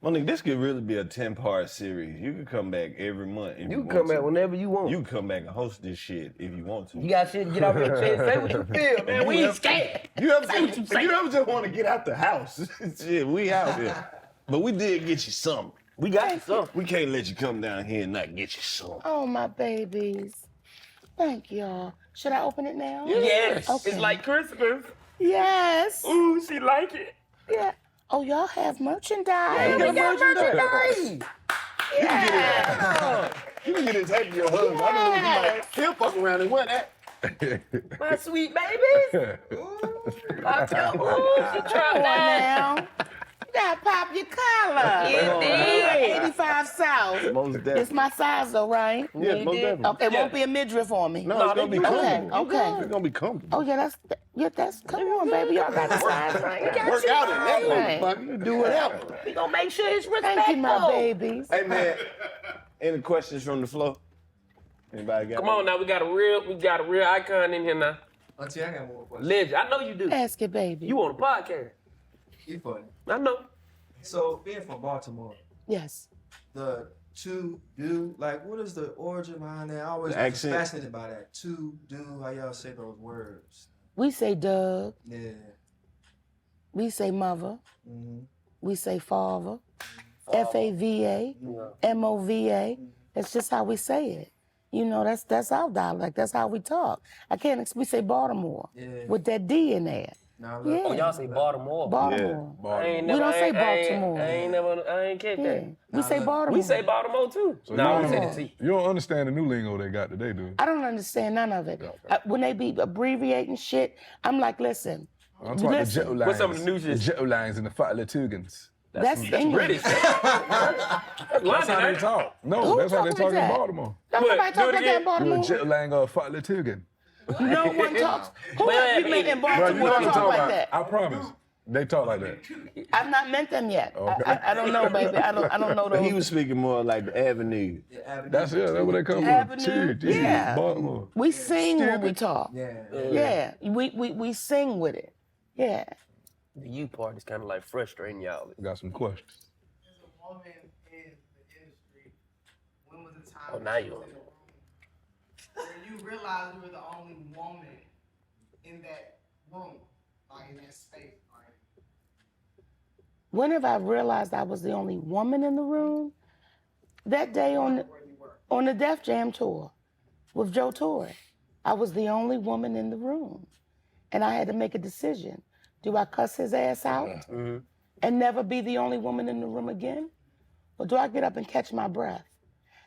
Monique, this could really be a 10-part series. You could come back every month if You can come back whenever you want. You can come back and host this shit if you want to. You got shit to get off your chest. Say what you feel, man. We ain't scared. You ever just want to get out the house? Shit, we out here. But we did get you something. We got you something. We can't let you come down here and not get you something. Oh, my babies. Thank y'all. Should I open it now? Yes. Okay. It's like Christmas. Yes. Ooh, she like it. Yeah. Oh, y'all have merchandise. Yeah, we got merchandise. Yeah. You can get this tape to your husband. I don't know if you like he'll fuck around and wear that. My sweet babies. I tell she Come tried on that. now. You gotta pop your collar. Indeed. 85 South. Most definitely. It's my size though, right? Yes, most definitely. Okay, it won't be a midriff on me. No, it's gonna be comfortable. Okay. It's gonna be comfortable. Oh yeah, that's come on, baby. Y'all got the size right. Work out in that Right. motherfucker. You do whatever. We gonna make sure it's respectful. Thank you, my babies. Hey man, any questions from the floor? Anybody got? Come on now, we got a real icon in here now. Auntie, I got one question. Legend. I know you do. Ask it, baby. You on a podcast. You funny. I know. So, being from Baltimore, Yes. the To do, like, what is the origin behind that? I always The was accent. fascinated by that. To do, how y'all say those words? We say Doug. Yeah. We say mother. Mhm. We say father. FAVA, MOVA. That's just how we say it. You know, that's our dialect. That's how we talk. I can't. We say Baltimore with that D in there. Yeah. Oh, y'all say Baltimore. Baltimore. I ain't We never, don't I say ain't- Baltimore. I ain't catch that. We say Baltimore. We say Baltimore too. So No, you we say don't- the T. You don't understand the new lingo they got today, do you? I don't understand none of it. When they be abbreviating shit, I'm like, listen. I'm talking about the jet lines. What's some of the new shit? The jet lines and the Fatlatugans. That's English. That's how they talk. No, Who that's how they talk talk like in that? Baltimore. Don't nobody talk like that in Baltimore. You're a jet line of Fatlatugan. No one talks. Who have you met in Baltimore Bro, you know talk like about. that? I promise. They talk like that. I've not met them yet. Okay. I don't know, baby. I don't know those. He was speaking more like the Avenue. That's what they come Avenue. from. Yeah. Baltimore. We sing when we talk. Yeah. We sing with it. Yeah. The you part is kind of like frustrating y'all. Got some questions. When was the time? Oh, now you. Where you realized you were the only woman in that room, like in that space, right? When have I realized I was the only woman in the room? That day on the Def Jam tour with Joe Torre. I was the only woman in the room. And I had to make a decision. Do I cuss his ass out and never be the only woman in the room again? Or do I get up and catch my breath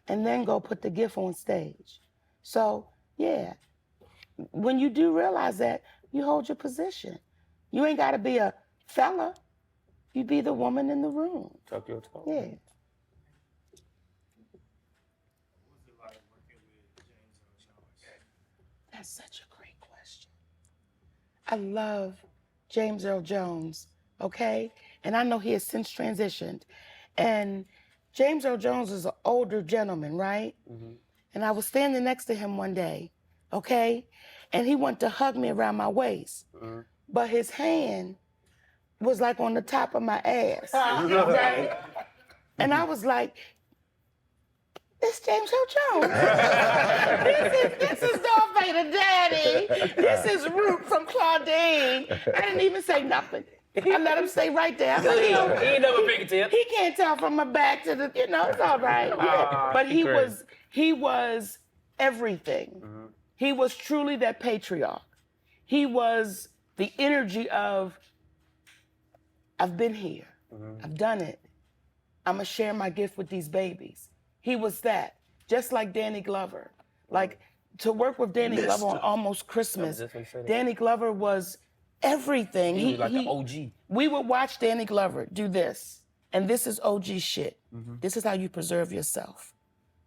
and then go put the gift on stage? So, yeah, when you do realize that, you hold your position. You ain't got to be a fella. You be the woman in the room. Talk your talk. Yeah. That's such a great question. I love James Earl Jones, okay? And I know he has since transitioned. And James Earl Jones is an older gentleman, right? And I was standing next to him one day, okay? And he wanted to hug me around my waist. But his hand was like on the top of my ass, right? And I was like, it's James Earl Jones. this is Darth Vader Daddy. This is Root from Claudine. I didn't even say nothing. I let him stay right there. I'm like, He ain't never pick a tip. he can't tell from my back to the, it's all right. Yeah. But he was everything. He was truly that patriarch. He was the energy of, I've been here. I've done it. I'm gonna share my gift with these babies. He was that, just like Danny Glover. Like, to work with Danny Glover on Almost Christmas, Danny Glover was everything. He was like the OG. We would watch Danny Glover do this, and this is OG shit. This is how you preserve yourself.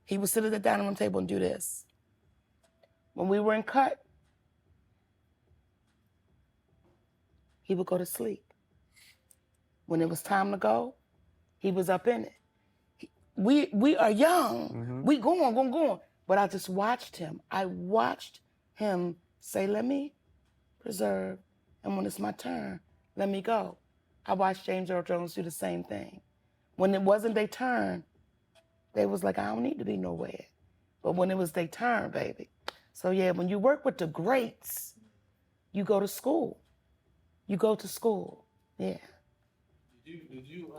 He would sit at the dining room table and do this. When we were in cut, he would go to sleep. When it was time to go, he was up in it. We are young. We going. But I just watched him. I watched him say, let me preserve. And when it's my turn, let me go. I watched James Earl Jones do the same thing. When it wasn't their turn, they was like, I don't need to be nowhere. But when it was their turn, baby. So yeah, when you work with the greats, you go to school. You go to school. Yeah. Did you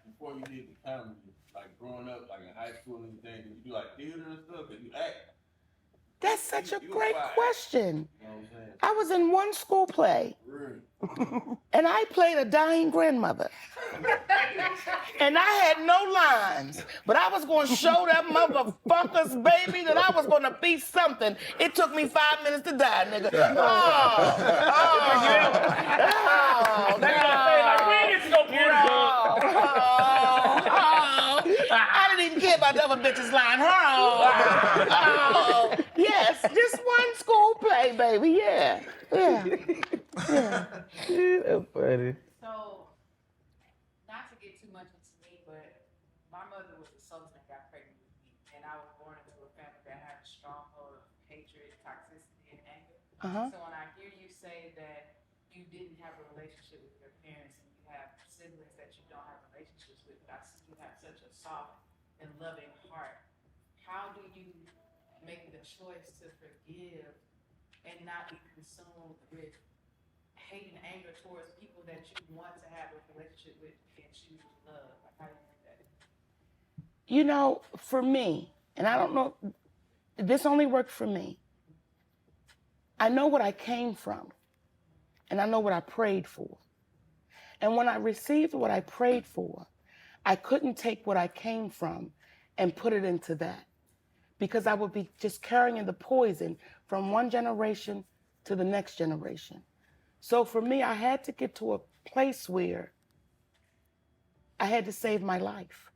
before you did the comedy, like growing up, like in high school and everything, did you do like theater and stuff? Did you act? That's such a great question. I was in one school play, and I played a dying grandmother. And I had no lines, but I was going to show them motherfuckers, baby, that I was going to be something. It took me 5 minutes to die, nigga. I didn't even care about the other bitches line. Yes, just one school play, baby. Yeah. That's funny. So, not to get too much into me, but my mother was a Sultan and got pregnant with me, and I was born into a family that had a stronghold of hatred, toxicity, and anger. So when I hear you say that you didn't have a relationship with your parents and you have siblings that you don't have relationships with, but I see you have such a soft and loving heart. How do you make the choice to forgive and not be consumed with hate and anger towards people that you want to have a relationship with and choose to love? Like, how do you do that? You know, for me, and I don't know, this only worked for me. I know what I came from, and I know what I prayed for. And when I received what I prayed for, I couldn't take what I came from and put it into that, because I would be just carrying the poison from one generation to the next generation. So for me, I had to get to a place where I had to save my life.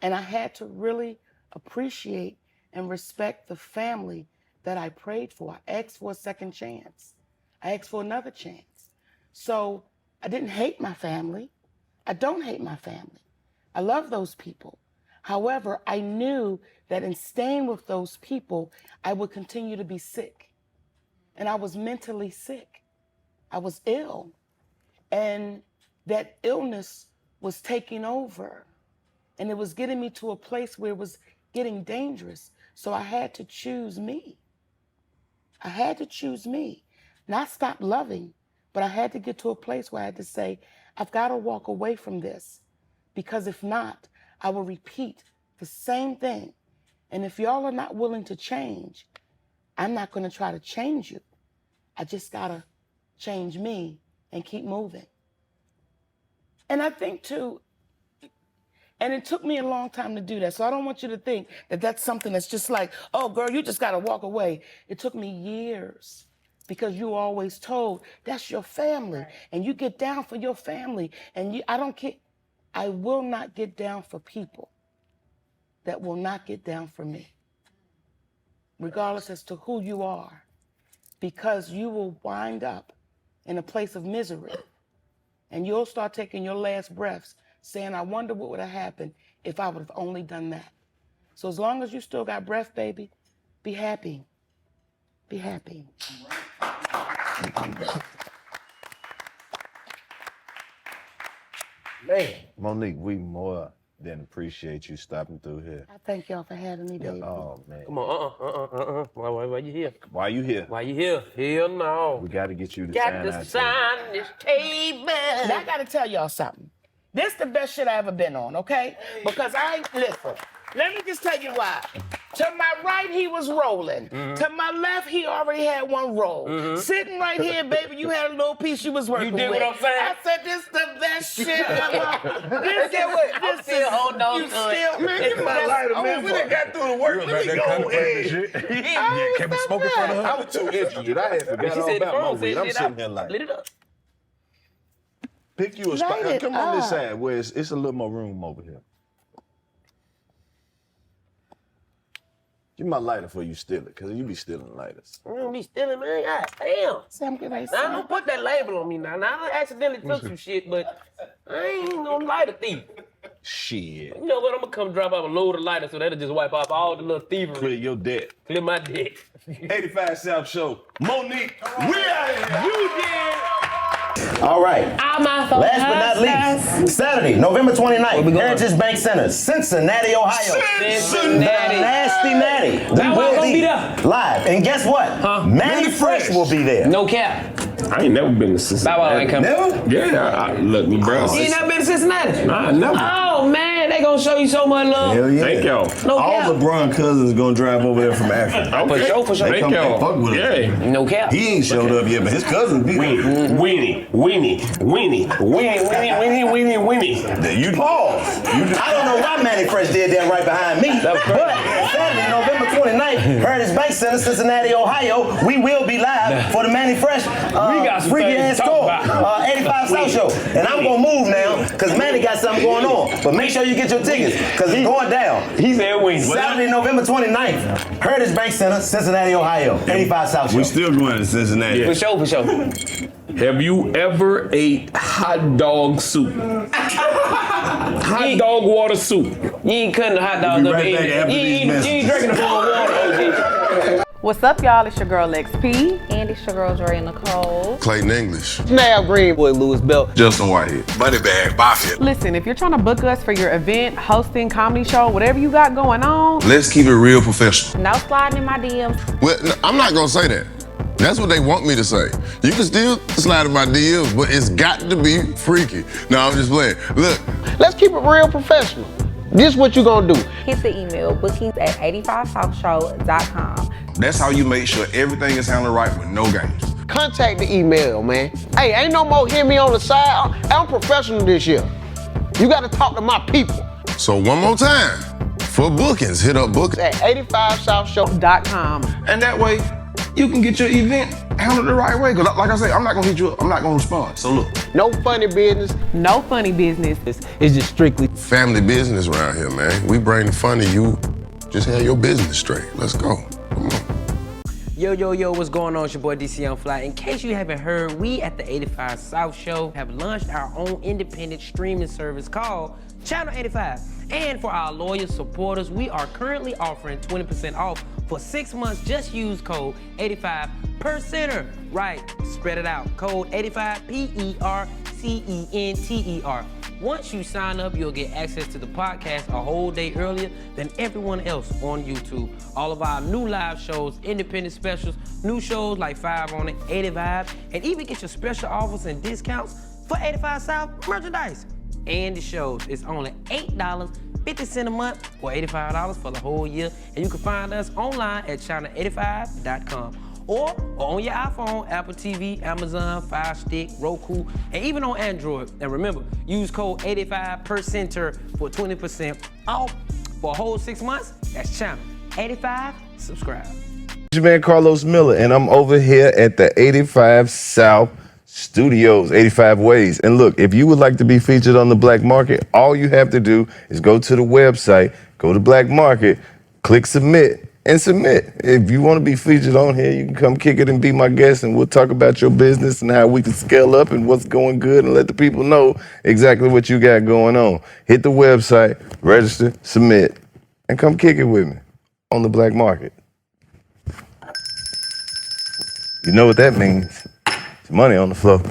And I had to really appreciate and respect the family that I prayed for. I asked for a second chance. I asked for another chance. So I didn't hate my family. I don't hate my family. I love those people. However, I knew that in staying with those people, I would continue to be sick. And I was mentally sick. I was ill. And that illness was taking over. And it was getting me to a place where it was getting dangerous. So I had to choose me. I had to choose me. Not stop loving, but I had to get to a place where I had to say, I've got to walk away from this, because if not, I will repeat the same thing. And if y'all are not willing to change, I'm not going to try to change you. I just got to change me and keep moving. And I think too, and it took me a long time to do that. So I don't want you to think that that's something that's just like, oh, girl, you just got to walk away. It took me years, because you were always told that's your family and you get down for your family. And I don't care. I will not get down for people that will not get down for me, regardless as to who you are, because you will wind up in a place of misery and you'll start taking your last breaths saying, I wonder what would have happened if I would have only done that. So as long as you still got breath, baby, be happy. Be happy. Man. Monique, we more than appreciate you stopping through here. I thank y'all for having me, baby. Oh, man. Come on, Why you here? Why you here? Why you here? Hell no. We got to get you to Got sign to out sign this table. Now, I got to tell y'all something. This the best shit I ever been on, okay? Because listen, let me just tell you why. To my right, he was rolling. To my left, he already had one roll. Sitting right here, baby, you had a little piece you was working with. You did what I'm saying? I said, this the best shit ever. This is what I'm still holding on to. Man, give me my lighter, man. We done got through the work. Let me go ahead. Yeah, can we smoke in front of her? I was too interested. I had forgot all about my weed. I'm sitting here like, lit it up. Pick you a spot. Light it Come on this up. side where it's a little more room over here. Give me my lighter before you steal it, because you be stealing lighters. I don't be stealing, man. God damn. So I'm getting ready to Now, say- don't put that label on me now. Now, I accidentally took some shit, but I ain't no lighter thief. Shit. You know what? I'm gonna come drop off a load of lighters so that'll just wipe off all the little thievery. Clear your debt. Clear my debt. 85 South Show. Monique, we out of here. You did. All right. Last but not least, Saturday, November 29th, Heritage Bank Center, Cincinnati, Ohio. Cincinnati. The Nasty Natty. We Bow Wow will gonna be be there. live. And guess what? Manny Fresh will be there. No cap. I ain't never been to Cincinnati. Bow Wow ain't coming. Never? Yeah, look, me, bro. You ain't never been to Cincinnati? Nah, never. Oh, man, they gonna show you so much love. Hell yeah. Thank y'all. No All cap. LeBron cousins gonna drive over there from Africa. Okay. For sure. They Thank come y'all. and fuck with us. Yeah. No cap. He ain't showed up yet, but his cousins be there. Winnie. You pause. I don't know why Manny Fresh did that right behind me. But Saturday, November 29th, Heritage Bank Center, Cincinnati, Ohio, we will be live for the Manny Fresh got some Freaky things Ass to talk Store about. 85 South Show. And I'm gonna move now because Manny got something going on. But make sure you get your tickets because it's going down. He said Winnie. Saturday, November 29th, Heritage Bank Center, Cincinnati, Ohio, 85 South Show. We still going to Cincinnati. Yeah. For sure. Have you ever ate hot dog soup? Hot dog water soup. You ain't cutting the hot dogs We'll up be right and back eating it. after You these ain't drinking the full water, OG. What's up, y'all? It's your girl XP. And it's your girl Dre Nicole. Clayton English. Snap Green. Boy Louis Belt. Justin Whitehead. Moneybag Buffett. Listen, if you're trying to book us for your event, hosting, comedy show, whatever you got going on, Let's keep it real professional. No sliding in my DMs. Well, no, I'm not gonna say that. That's what they want me to say. You can still slide in my DMs, but it's got to be freaky. No, I'm just playing. Look. Let's keep it real professional. This is what you gonna do. Hit the email bookings@85southshow.com. That's how you make sure everything is handled right with no games. Contact the email, man. Hey, ain't no more hear me on the side. I'm professional this year. You gotta talk to my people. So one more time. For bookings, hit up bookings at 85southshow.com. And that way, you can get your event handled the right way. Because like I say, I'm not gonna hit you up. I'm not gonna respond. So look. No funny business. No funny business. It's just strictly family business around here, man. We bring the funny. You just have your business straight. Let's go. Come on. Yo, what's going on? It's your boy DC Young Fly. In case you haven't heard, we at the 85 South Show have launched our own independent streaming service called Channel 85. And for our loyal supporters, we are currently offering 20% off for 6 months. Just use code 85 per center. Right, spread it out. Code 85 PERCENTER. Once you sign up, you'll get access to the podcast a whole day earlier than everyone else on YouTube. All of our new live shows, independent specials, new shows like 5 on It, 85, and even get your special offers and discounts for 85 South merchandise. And the shows, it's only $8.50 a month or $85 for the whole year. And you can find us online at channel85.com. Or on your iPhone, Apple TV, Amazon, Fire Stick, Roku, and even on Android. And remember, use code 85 per center for 20% off for a whole 6 months. That's Channel 85. Subscribe. It's your man Carlos Miller, and I'm over here at the 85 South Studios, 85 Ways. And look, if you would like to be featured on the Black Market, all you have to do is go to the website, go to Black Market, click submit, and submit. If you want to be featured on here, you can come kick it and be my guest, and we'll talk about your business and how we can scale up and what's going good and let the people know exactly what you got going on. Hit the website, register, submit, and come kick it with me on the Black Market. You know what that means. It's money on the floor.